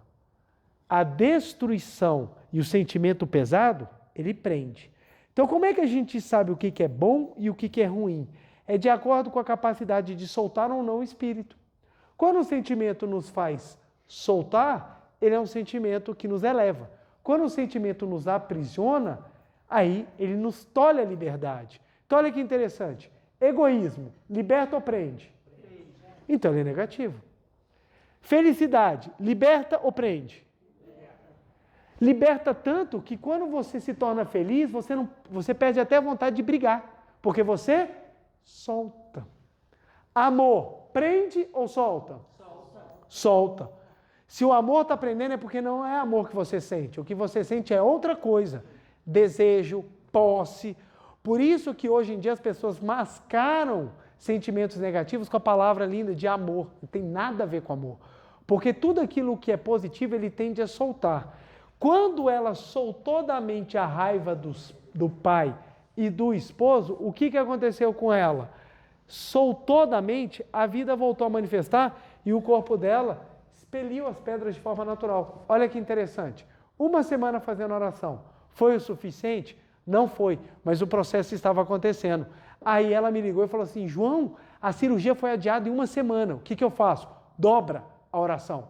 A destruição e o sentimento pesado, ele prende. Então, como é que a gente sabe o que é bom e o que é ruim? É de acordo com a capacidade de soltar ou não o espírito. Quando o sentimento nos faz soltar, ele é um sentimento que nos eleva. Quando o sentimento nos aprisiona, aí ele nos tolhe a liberdade. Então, olha que interessante. Egoísmo, liberta ou prende? Então, ele é negativo. Felicidade, liberta ou prende? Liberta tanto que quando você se torna feliz, você perde até a vontade de brigar, porque você solta. Amor, prende ou solta? Solta. Se o amor está prendendo é porque não é amor que você sente. O que você sente é outra coisa. Desejo, posse. Por isso que hoje em dia as pessoas mascaram sentimentos negativos com a palavra linda de amor. Não tem nada a ver com amor. Porque tudo aquilo que é positivo ele tende a soltar. Quando ela soltou da mente a raiva do pai e do esposo, o que aconteceu com ela? Soltou da mente, a vida voltou a manifestar e o corpo dela expeliu as pedras de forma natural. Olha que interessante. Uma semana fazendo oração. Foi o suficiente? Não foi, mas o processo estava acontecendo. Aí ela me ligou e falou assim, João, a cirurgia foi adiada em uma semana. O que eu faço? Dobra a oração.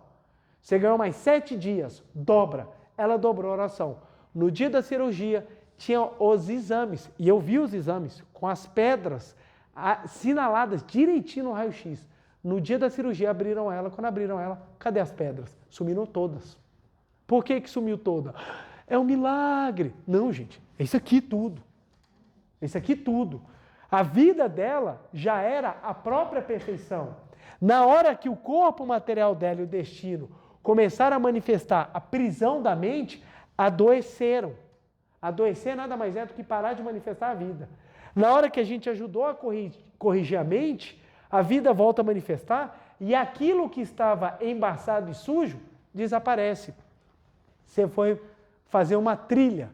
Você ganhou mais 7 dias, dobra. Ela dobrou a oração. No dia da cirurgia, tinha os exames. E eu vi os exames com as pedras sinaladas direitinho no raio-x. No dia da cirurgia, abriram ela. Quando abriram ela, cadê as pedras? Sumiram todas. Por que sumiu toda? É um milagre. Não, gente. É isso aqui tudo. Isso aqui tudo. A vida dela já era a própria perfeição. Na hora que o corpo material dela e o destino começaram a manifestar a prisão da mente, adoeceram. Adoecer nada mais é do que parar de manifestar a vida. Na hora que a gente ajudou a corrigir a mente, a vida volta a manifestar e aquilo que estava embaçado e sujo desaparece. Você foi fazer uma trilha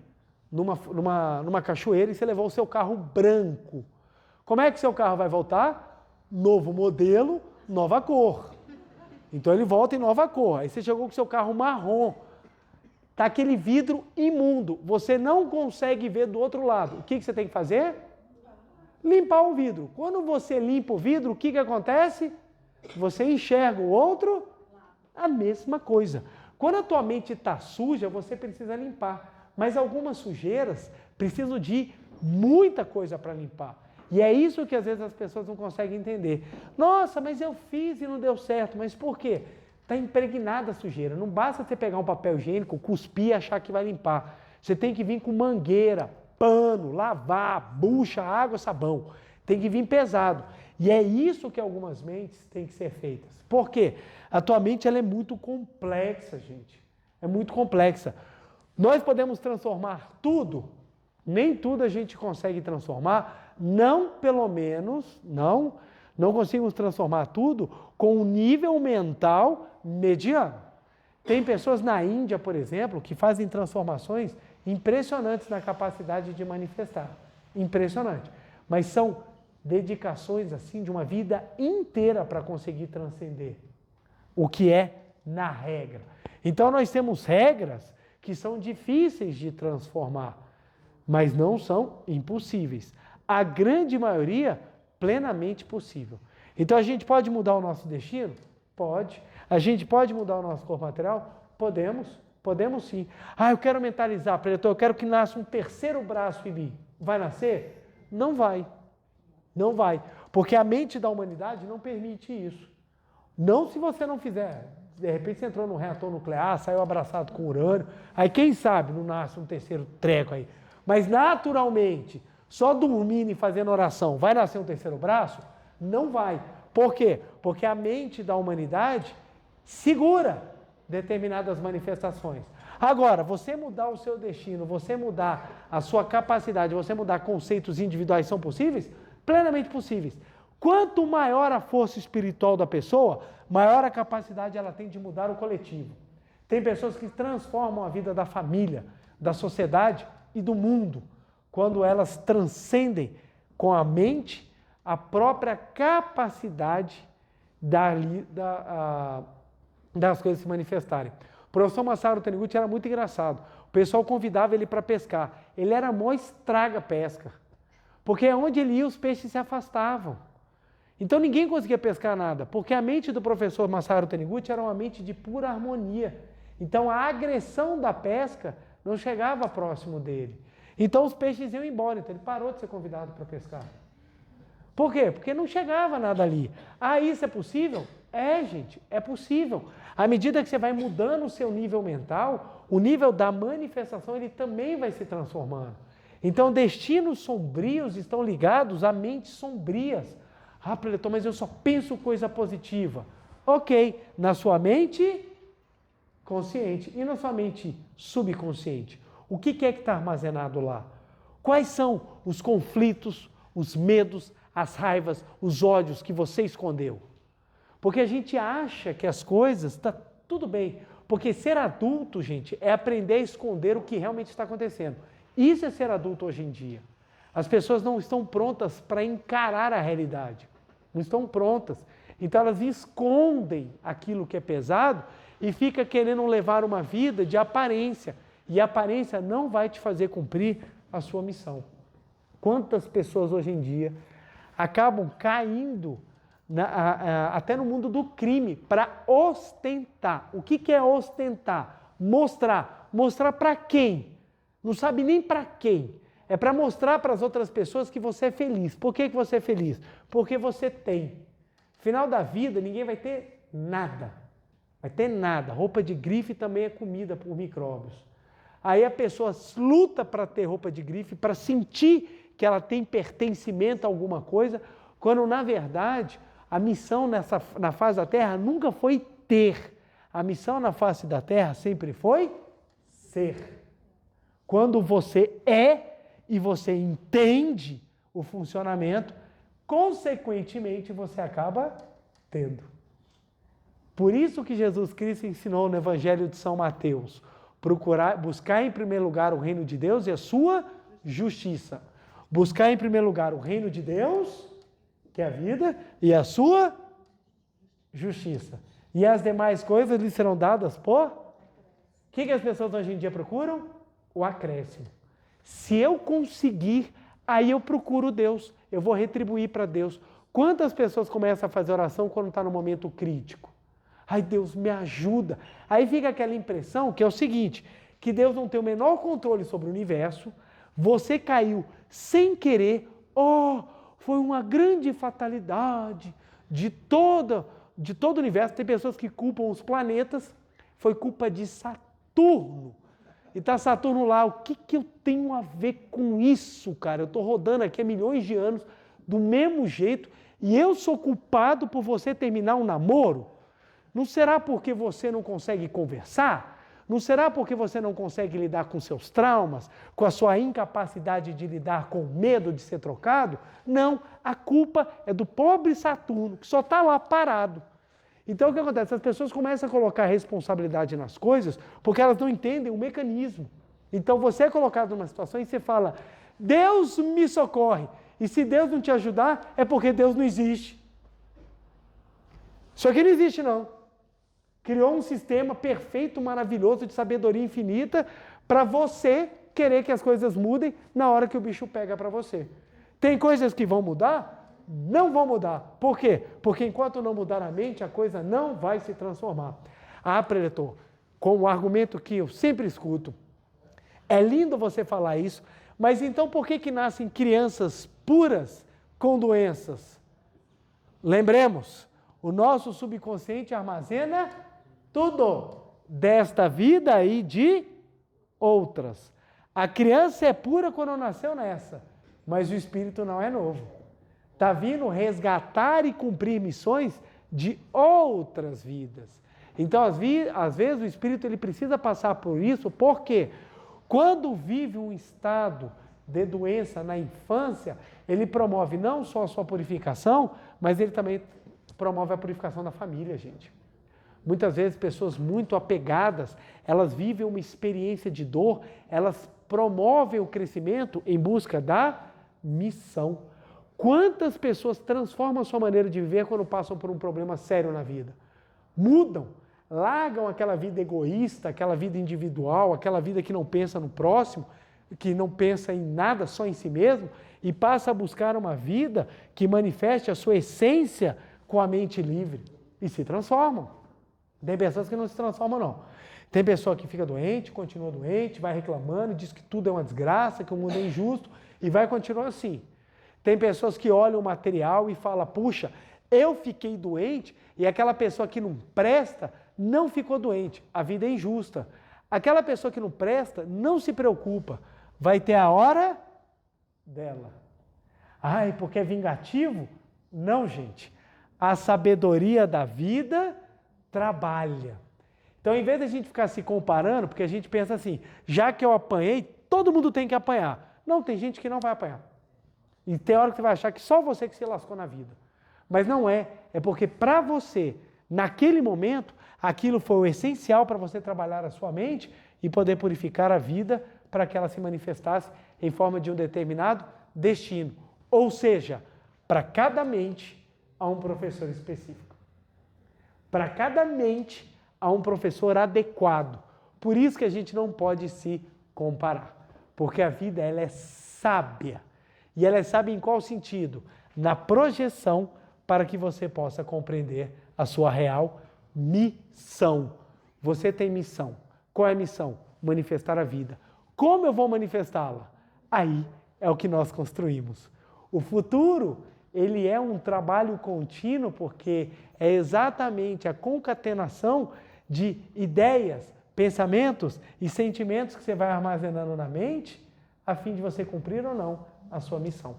numa cachoeira e você levou o seu carro branco. Como é que seu carro vai voltar? Novo modelo, nova cor. Então ele volta em nova cor. Aí você chegou com seu carro marrom. Está aquele vidro imundo. Você não consegue ver do outro lado. O que você tem que fazer? Limpar o vidro. Quando você limpa o vidro, o que acontece? Você enxerga o outro, a mesma coisa. Quando a tua mente está suja, você precisa limpar. Mas algumas sujeiras precisam de muita coisa para limpar. E é isso que às vezes as pessoas não conseguem entender. Nossa, mas eu fiz e não deu certo. Mas por quê? Está impregnada a sujeira. Não basta você pegar um papel higiênico, cuspir e achar que vai limpar. Você tem que vir com mangueira, pano, lavar, bucha, água, sabão. Tem que vir pesado. E é isso que algumas mentes têm que ser feitas. Por quê? A tua mente ela é muito complexa, gente. É muito complexa. Nós podemos transformar tudo? Nem tudo a gente consegue transformar. Não, pelo menos, não conseguimos transformar tudo com um nível mental mediano. Tem pessoas na Índia, por exemplo, que fazem transformações impressionantes na capacidade de manifestar. Impressionante. Mas são dedicações assim de uma vida inteira para conseguir transcender. O que é na regra. Então nós temos regras que são difíceis de transformar, mas não são impossíveis. A grande maioria, plenamente possível. Então a gente pode mudar o nosso destino? Pode. A gente pode mudar o nosso corpo material? Podemos. Podemos sim. Ah, eu quero mentalizar, preto, eu quero que nasça um terceiro braço em mim. Vai nascer? Não vai. Não vai. Porque a mente da humanidade não permite isso. Não se você não fizer. De repente você entrou num reator nuclear, saiu abraçado com urânio. Aí quem sabe não nasce um terceiro treco aí. Mas naturalmente, só dormindo e fazendo oração, vai nascer um terceiro braço? Não vai. Por quê? Porque a mente da humanidade segura determinadas manifestações. Agora, você mudar o seu destino, você mudar a sua capacidade, você mudar conceitos individuais são possíveis? Plenamente possíveis. Quanto maior a força espiritual da pessoa, maior a capacidade ela tem de mudar o coletivo. Tem pessoas que transformam a vida da família, da sociedade e do mundo, quando elas transcendem com a mente a própria capacidade das coisas se manifestarem. O professor Masaru Taniguchi era muito engraçado. O pessoal convidava ele para pescar. Ele era mó estraga pesca. Porque onde ele ia, os peixes se afastavam. Então ninguém conseguia pescar nada, porque a mente do professor Masaru Taniguchi era uma mente de pura harmonia. Então a agressão da pesca não chegava próximo dele. Então os peixes iam embora, então ele parou de ser convidado para pescar. Por quê? Porque não chegava nada ali. Ah, isso é possível? É, gente, é possível. À medida que você vai mudando o seu nível mental, o nível da manifestação ele também vai se transformando. Então, destinos sombrios estão ligados a mentes sombrias. Ah, preletor, mas eu só penso coisa positiva. Ok, na sua mente consciente e na sua mente subconsciente. O que é que está armazenado lá? Quais são os conflitos, os medos, as raivas, os ódios que você escondeu? Porque a gente acha que as coisas estão tudo bem. Porque ser adulto, gente, é aprender a esconder o que realmente está acontecendo. Isso é ser adulto hoje em dia. As pessoas não estão prontas para encarar a realidade. Não estão prontas. Então elas escondem aquilo que é pesado e fica querendo levar uma vida de aparência. E a aparência não vai te fazer cumprir a sua missão. Quantas pessoas hoje em dia acabam caindo até no mundo do crime para ostentar. O que é ostentar? Mostrar. Mostrar para quem? Não sabe nem para quem. É para mostrar para as outras pessoas que você é feliz. Por que você é feliz? Porque você tem. Final da vida, ninguém vai ter nada. Vai ter nada. Roupa de grife também é comida por micróbios. Aí a pessoa luta para ter roupa de grife, para sentir que ela tem pertencimento a alguma coisa, quando na verdade a missão na face da Terra nunca foi ter. A missão na face da Terra sempre foi ser. Quando você é e você entende o funcionamento, consequentemente você acaba tendo. Por isso que Jesus Cristo ensinou no Evangelho de São Mateus, buscar em primeiro lugar o reino de Deus e a sua justiça. Buscar em primeiro lugar o reino de Deus, que é a vida, e a sua justiça. E as demais coisas lhe serão dadas por... O que as pessoas hoje em dia procuram? O acréscimo. Se eu conseguir, aí eu procuro Deus, eu vou retribuir para Deus. Quantas pessoas começam a fazer oração quando está no momento crítico? Ai, Deus, me ajuda. Aí fica aquela impressão que é o seguinte, que Deus não tem o menor controle sobre o universo, você caiu sem querer, foi uma grande fatalidade de todo o universo. Tem pessoas que culpam os planetas, foi culpa de Saturno. E está Saturno lá, o que eu tenho a ver com isso, cara? Eu estou rodando aqui há milhões de anos, do mesmo jeito, e eu sou culpado por você terminar um namoro? Não será porque você não consegue conversar? Não será porque você não consegue lidar com seus traumas, com a sua incapacidade de lidar com o medo de ser trocado? Não, a culpa é do pobre Saturno, que só está lá parado. Então o que acontece? As pessoas começam a colocar responsabilidade nas coisas porque elas não entendem o mecanismo. Então você é colocado numa situação e você fala, Deus me socorre. E se Deus não te ajudar, é porque Deus não existe. Só que não existe não. Criou um sistema perfeito, maravilhoso, de sabedoria infinita, para você querer que as coisas mudem na hora que o bicho pega para você. Tem coisas que vão mudar? Não vão mudar. Por quê? Porque enquanto não mudar a mente, a coisa não vai se transformar. Ah, preletor, com o argumento que eu sempre escuto, é lindo você falar isso, mas então por que nascem crianças puras com doenças? Lembremos, o nosso subconsciente armazena tudo desta vida e de outras. A criança é pura quando nasceu nessa, mas o espírito não é novo. Está vindo resgatar e cumprir missões de outras vidas. Então, às vezes, o espírito ele precisa passar por isso, porque quando vive um estado de doença na infância, ele promove não só a sua purificação, mas ele também promove a purificação da família, gente. Muitas vezes, pessoas muito apegadas, elas vivem uma experiência de dor, elas promovem o crescimento em busca da missão. Quantas pessoas transformam a sua maneira de viver quando passam por um problema sério na vida? Mudam, largam aquela vida egoísta, aquela vida individual, aquela vida que não pensa no próximo, que não pensa em nada, só em si mesmo, e passa a buscar uma vida que manifeste a sua essência com a mente livre. E se transformam. Tem pessoas que não se transformam, não. Tem pessoa que fica doente, continua doente, vai reclamando, diz que tudo é uma desgraça, que o mundo é injusto, e vai continuar assim. Tem pessoas que olham o material e falam, puxa, eu fiquei doente e aquela pessoa que não presta não ficou doente. A vida é injusta. Aquela pessoa que não presta não se preocupa. Vai ter a hora dela. Ai, porque é vingativo? Não, gente. A sabedoria da vida trabalha. Então, em vez de a gente ficar se comparando, porque a gente pensa assim, já que eu apanhei, todo mundo tem que apanhar. Não, tem gente que não vai apanhar. E tem hora que você vai achar que só você que se lascou na vida. Mas não é. É porque para você, naquele momento, aquilo foi o essencial para você trabalhar a sua mente e poder purificar a vida para que ela se manifestasse em forma de um determinado destino. Ou seja, para cada mente há um professor específico. Para cada mente há um professor adequado. Por isso que a gente não pode se comparar. Porque a vida ela é sábia. E ela é sábia em qual sentido? Na projeção para que você possa compreender a sua real missão. Você tem missão. Qual é a missão? Manifestar a vida. Como eu vou manifestá-la? Aí é o que nós construímos. O futuro, ele é um trabalho contínuo porque é exatamente a concatenação de ideias, pensamentos e sentimentos que você vai armazenando na mente a fim de você cumprir ou não a sua missão.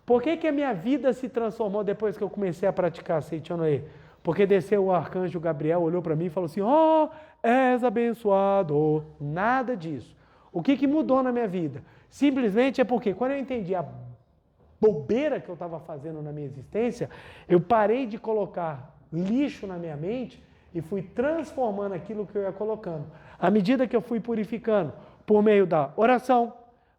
Por que a minha vida se transformou depois que eu comecei a praticar Seichonoye? Porque desceu o arcanjo Gabriel, olhou para mim e falou assim, oh, és abençoado. Nada disso. O que mudou na minha vida? Simplesmente é porque quando eu entendi a bobeira que eu estava fazendo na minha existência, eu parei de colocar lixo na minha mente e fui transformando aquilo que eu ia colocando. À medida que eu fui purificando, por meio da oração,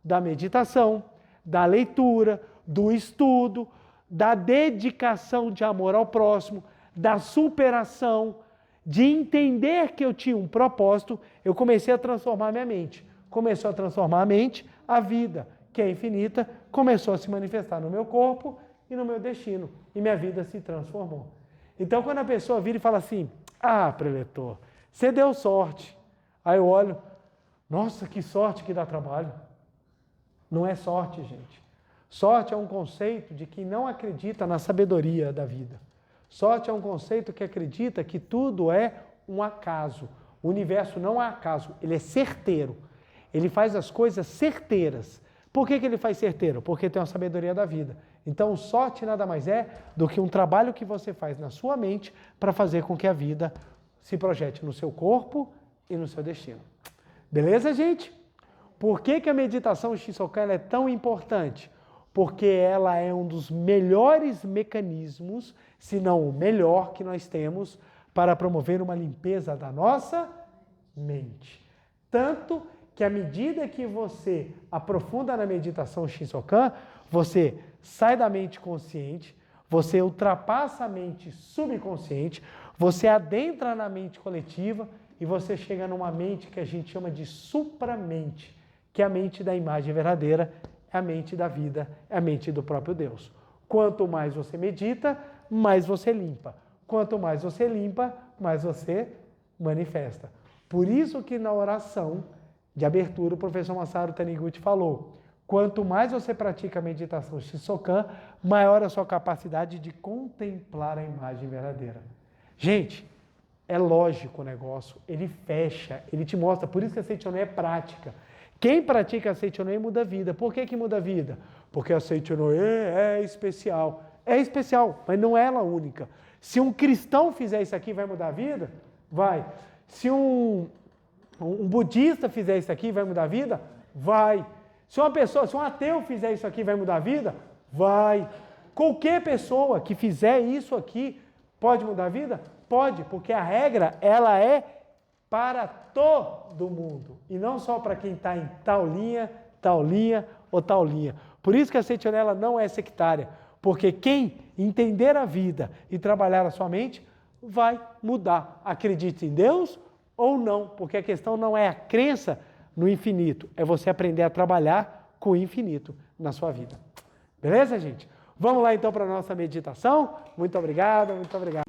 da meditação, da leitura, do estudo, da dedicação de amor ao próximo, da superação, de entender que eu tinha um propósito, eu comecei a transformar minha mente. Começou a transformar a mente, a vida, que é infinita, começou a se manifestar no meu corpo e no meu destino. E minha vida se transformou. Então, quando a pessoa vira e fala assim, ah, preletor, você deu sorte. Aí eu olho, nossa, que sorte que dá trabalho. Não é sorte, gente. Sorte é um conceito de quem não acredita na sabedoria da vida. Sorte é um conceito que acredita que tudo é um acaso. O universo não é acaso, ele é certeiro. Ele faz as coisas certeiras. Por que ele faz certeiro? Porque tem uma sabedoria da vida. Então, sorte nada mais é do que um trabalho que você faz na sua mente para fazer com que a vida se projete no seu corpo e no seu destino. Beleza, gente? Por que a meditação Shinsokan é tão importante? Porque ela é um dos melhores mecanismos, se não o melhor que nós temos para promover uma limpeza da nossa mente. Tanto que à medida que você aprofunda na meditação Shinsokan, você sai da mente consciente, você ultrapassa a mente subconsciente, você adentra na mente coletiva e você chega numa mente que a gente chama de supramente, que é a mente da imagem verdadeira, é a mente da vida, é a mente do próprio Deus. Quanto mais você medita, mais você limpa. Quanto mais você limpa, mais você manifesta. Por isso que na oração de abertura o professor Masaru Taniguchi falou, quanto mais você pratica a meditação Shinsokan, maior a sua capacidade de contemplar a imagem verdadeira. Gente, é lógico o negócio, ele fecha, ele te mostra, por isso que a Seichonoye é prática. Quem pratica a Seichonoye muda a vida. Por que muda a vida? Porque a Seichonoye é especial. É especial, mas não é ela única. Se um cristão fizer isso aqui, vai mudar a vida? Vai. Se um budista fizer isso aqui, vai mudar a vida? Vai. Se um ateu fizer isso aqui, vai mudar a vida? Vai. Qualquer pessoa que fizer isso aqui, pode mudar a vida? Pode, porque a regra, ela é para todo mundo. E não só para quem está em tal linha ou tal linha. Por isso que a Seichonoye ela não é sectária. Porque quem entender a vida e trabalhar a sua mente, vai mudar. Acredite em Deus ou não, porque a questão não é a crença no infinito, é você aprender a trabalhar com o infinito na sua vida. Beleza, gente? Vamos lá então para a nossa meditação? Muito obrigado, muito obrigado.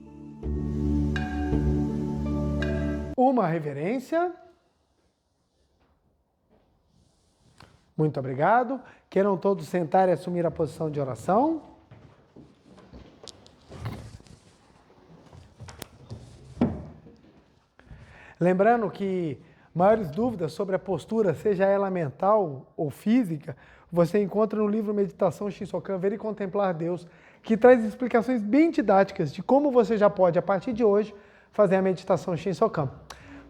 Uma reverência. Muito obrigado. Queiram todos sentar e assumir a posição de oração. Lembrando que Maiores dúvidas sobre a postura, seja ela mental ou física, você encontra no livro Meditação Shinsokan, Ver e Contemplar Deus, que traz explicações bem didáticas de como você já pode, a partir de hoje, fazer a meditação Shinsokan.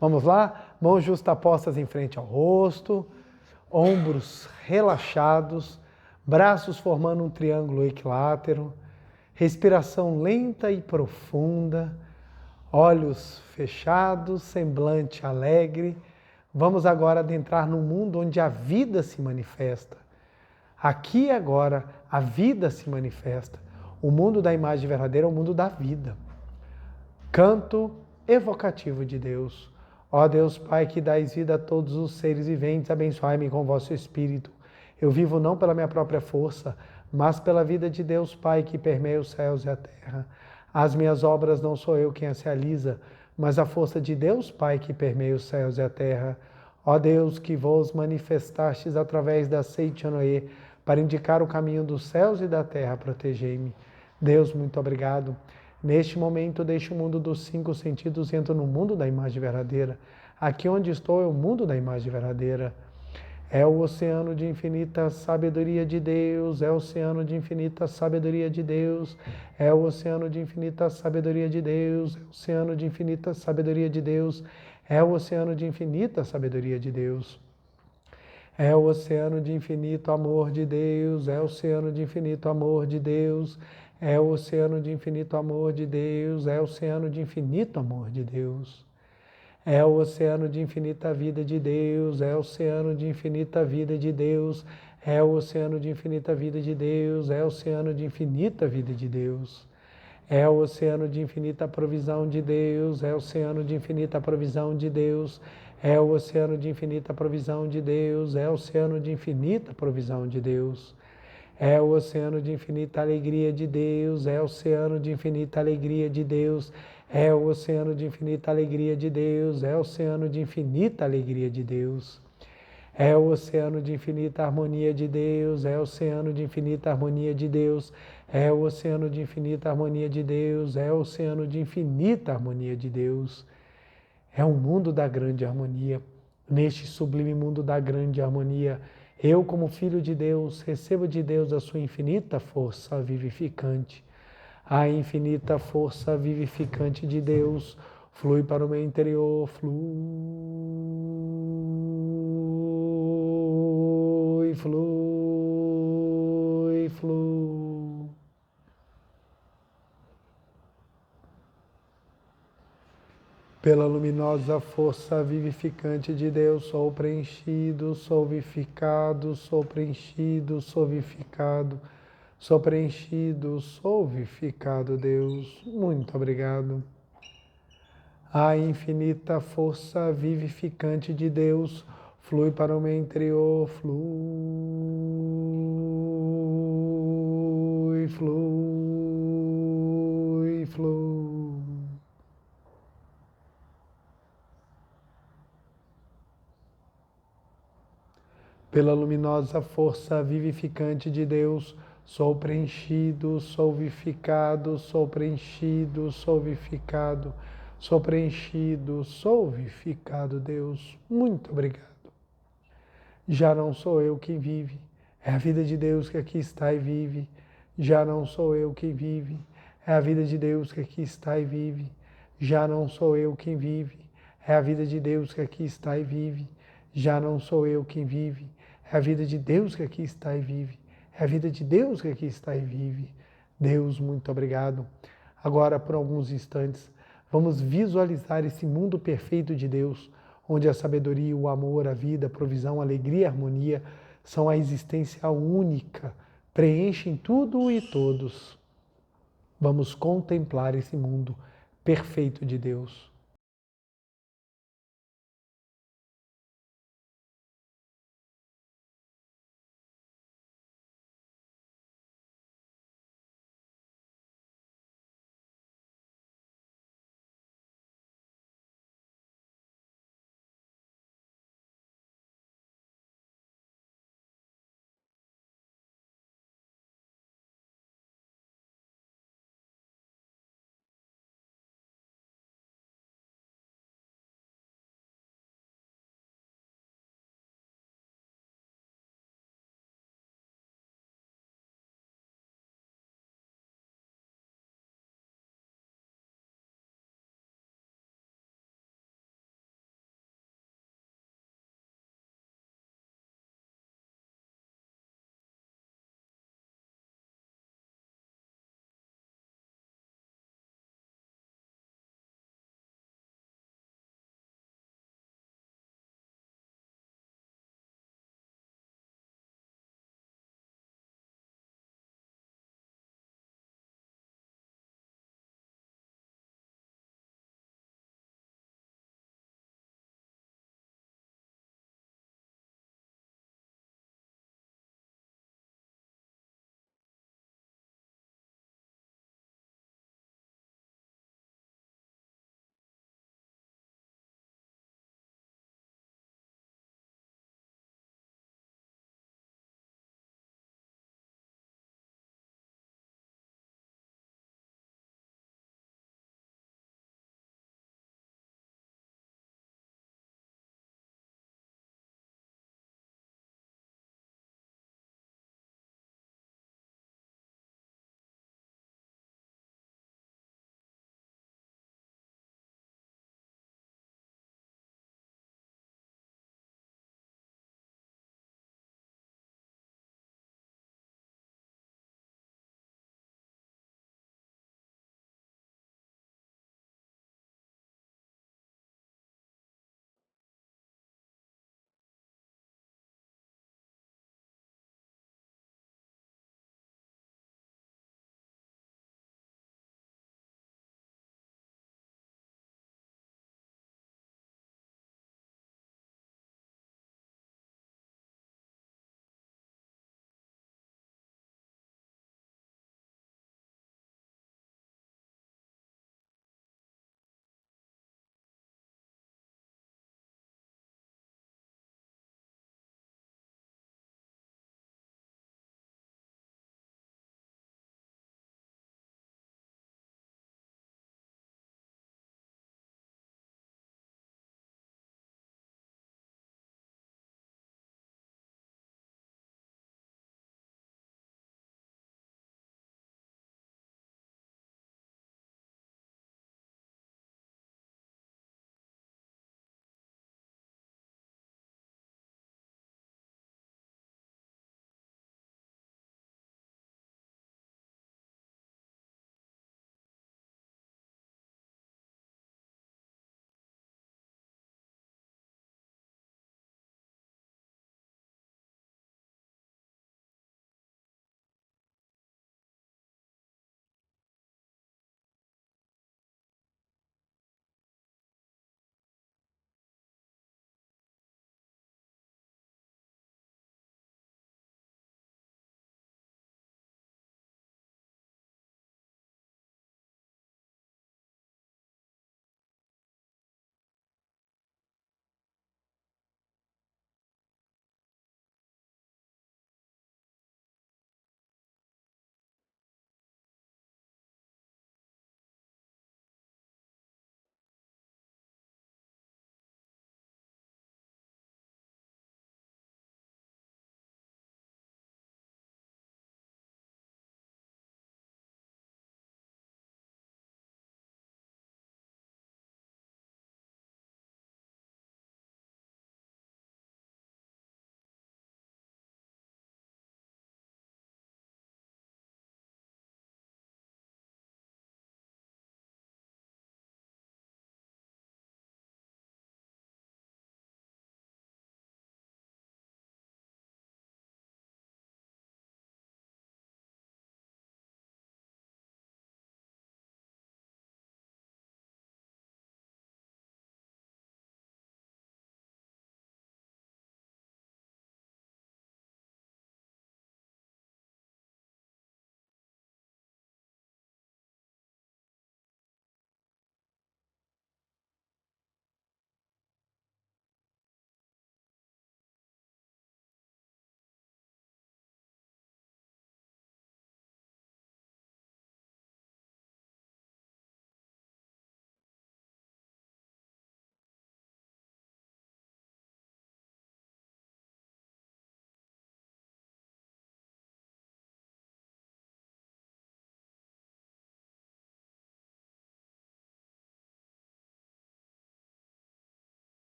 Vamos lá? Mãos justapostas em frente ao rosto, ombros relaxados, braços formando um triângulo equilátero, respiração lenta e profunda, olhos fechados, semblante alegre. Vamos agora adentrar num mundo onde a vida se manifesta. Aqui e agora, a vida se manifesta. O mundo da imagem verdadeira é o mundo da vida. Canto evocativo de Deus. Ó Deus Pai, que dais vida a todos os seres viventes, abençoai-me com vosso Espírito. Eu vivo não pela minha própria força, mas pela vida de Deus Pai, que permeia os céus e a terra. As minhas obras não sou eu quem as realiza, mas a força de Deus Pai, que permeia os céus e a terra. Ó Deus, que vos manifestastes através da Seite Noé, para indicar o caminho dos céus e da terra, protegei-me. Deus, muito obrigado. Neste momento, deixo o mundo dos cinco sentidos e entro no mundo da imagem verdadeira. Aqui onde estou é o mundo da imagem verdadeira. É o oceano de infinita sabedoria de Deus, é o oceano de infinita sabedoria de Deus, é o oceano de infinita sabedoria de Deus, é o oceano de infinita sabedoria de Deus, é o oceano de infinita sabedoria de Deus. É o oceano de infinito amor de Deus, é o oceano de infinito amor de Deus, é o oceano de infinito amor de Deus, é o oceano de infinito amor de Deus. É o oceano de infinita vida de Deus, é o oceano de infinita vida de Deus, é o oceano de infinita vida de Deus, é o oceano de infinita vida de Deus. É o oceano de infinita provisão de Deus, é o oceano de infinita provisão de Deus, é o oceano de infinita provisão de Deus, é o oceano de infinita provisão de Deus. É o oceano de infinita alegria de Deus, é o oceano de infinita alegria de Deus, é o oceano de infinita alegria de Deus, é o oceano de infinita alegria de Deus. É o oceano de infinita harmonia de Deus, é o oceano de infinita harmonia de Deus, é o oceano de infinita harmonia de Deus, é o oceano de infinita harmonia de Deus. É um mundo da grande harmonia. Neste sublime mundo da grande harmonia, eu, como filho de Deus, recebo de Deus a sua infinita força vivificante. A infinita força vivificante de Deus flui para o meu interior, flui, flui, flui. Pela luminosa força vivificante de Deus, sou preenchido, sou vivificado, sou preenchido, sou vivificado, sou preenchido, sou vivificado, Deus. Muito obrigado. A infinita força vivificante de Deus flui para o meu interior, flui, flui, flui. Pela luminosa força vivificante de Deus, sou preenchido, sou vivificado, sou preenchido, sou vivificado, sou preenchido, sou vivificado, Deus. Muito obrigado. Já não sou eu quem vive, é a vida de Deus que aqui está e vive. Já não sou eu quem vive, é a vida de Deus que aqui está e vive. Já não sou eu quem vive, é a vida de Deus que aqui está e vive. Já não sou eu quem vive, é a vida de Deus que aqui está e vive. É a vida de Deus que aqui está e vive. Deus, muito obrigado. Agora, por alguns instantes, vamos visualizar esse mundo perfeito de Deus, onde a sabedoria, o amor, a vida, a provisão, a alegria e a harmonia são a existência única, preenchem tudo e todos. Vamos contemplar esse mundo perfeito de Deus.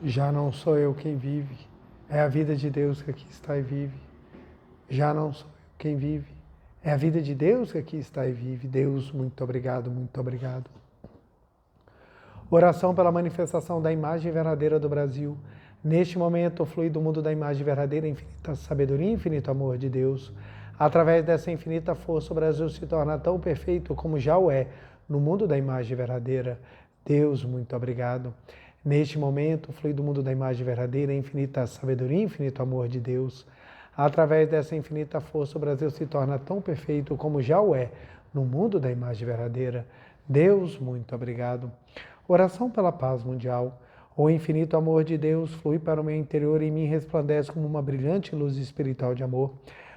Já não sou eu quem vive, é a vida de Deus que aqui está e vive. Já não sou eu quem vive, é a vida de Deus que aqui está e vive. Deus, muito obrigado, muito obrigado. Oração pela manifestação da imagem verdadeira do Brasil. Neste momento, o fluir do mundo da imagem verdadeira, infinita sabedoria e infinito amor de Deus. Através dessa infinita força, o Brasil se torna tão perfeito como já o é no mundo da imagem verdadeira. Deus, muito obrigado. Neste momento, o fluir do mundo da imagem verdadeira, infinita sabedoria e infinito amor de Deus. Através dessa infinita força, o Brasil se torna tão perfeito como já o é no mundo da imagem verdadeira. Deus, muito obrigado. Oração pela paz mundial. O infinito amor de Deus flui para o meu interior e em mim resplandece como uma brilhante luz espiritual de amor.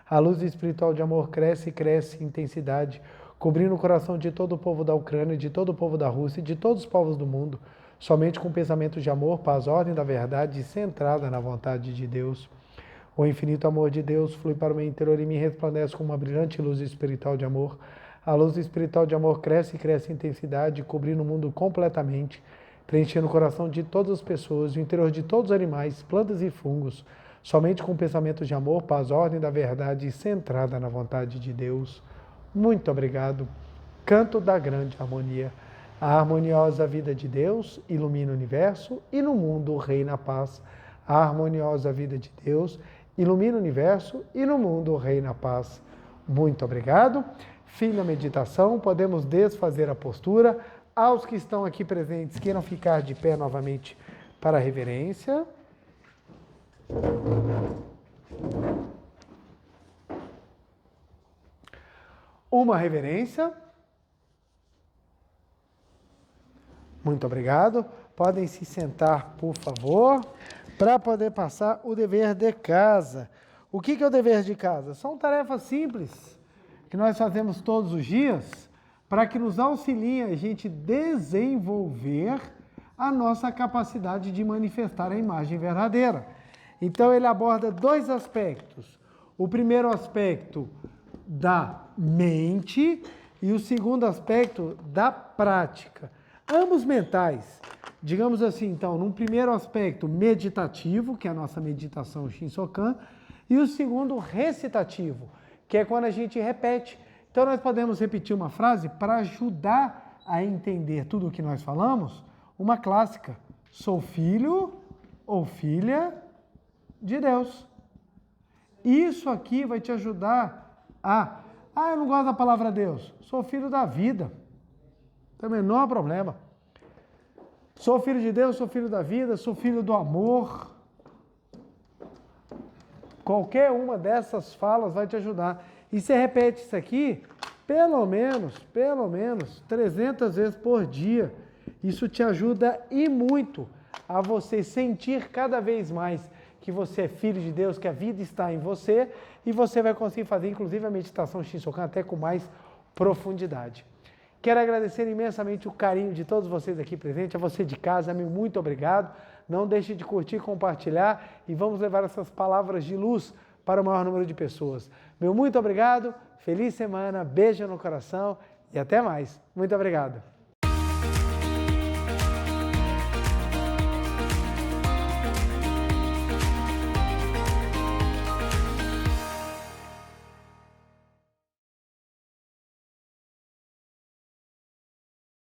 A luz espiritual de amor cresce e cresce em intensidade, cobrindo o coração de todo o povo da Ucrânia, de todo o povo da Rússia e de todos os povos do mundo. Somente com pensamentos de amor, paz, ordem da verdade e centrada na vontade de Deus. O infinito amor de Deus flui para o meu interior e me resplandece como uma brilhante luz espiritual de amor. A luz espiritual de amor cresce e cresce em intensidade, cobrindo o mundo completamente, preenchendo o coração de todas as pessoas, o interior de todos os animais, plantas e fungos, somente com pensamentos de amor, paz, ordem da verdade e centrada na vontade de Deus. Muito obrigado. Canto da grande harmonia. A harmoniosa vida de Deus ilumina o universo e no mundo reina a paz. A harmoniosa vida de Deus ilumina o universo e no mundo reina a paz. Muito obrigado. Fim da meditação, podemos desfazer a postura. Aos que estão aqui presentes, queiram ficar de pé novamente para a reverência. Uma reverência. Muito obrigado. Podem se sentar, por favor, para poder passar o dever de casa. O que é o dever de casa? São tarefas simples que nós fazemos todos os dias para que nos auxiliem a gente desenvolver a nossa capacidade de manifestar a imagem verdadeira. Então ele aborda dois aspectos. O primeiro aspecto da mente e o segundo aspecto da prática. Ambos mentais. Digamos assim, então, num primeiro aspecto meditativo, que é a nossa meditação Shinsokan, e o segundo recitativo, que é quando a gente repete. Então nós podemos repetir uma frase para ajudar a entender tudo o que nós falamos. Uma clássica: sou filho ou filha de Deus. Isso aqui vai te ajudar a... eu não gosto da palavra Deus. Sou filho da vida. Não tem o menor problema. Sou filho de Deus, sou filho da vida, sou filho do amor. Qualquer uma dessas falas vai te ajudar. E você repete isso aqui pelo menos 300 vezes por dia. Isso te ajuda e muito a você sentir cada vez mais que você é filho de Deus, que a vida está em você e você vai conseguir fazer, inclusive, a meditação Shinsokan até com mais profundidade. Quero agradecer imensamente o carinho de todos vocês aqui presentes, a você de casa, meu muito obrigado. Não deixe de curtir, compartilhar e vamos levar essas palavras de luz para o maior número de pessoas. Meu muito obrigado, feliz semana, beijo no coração e até mais. Muito obrigado.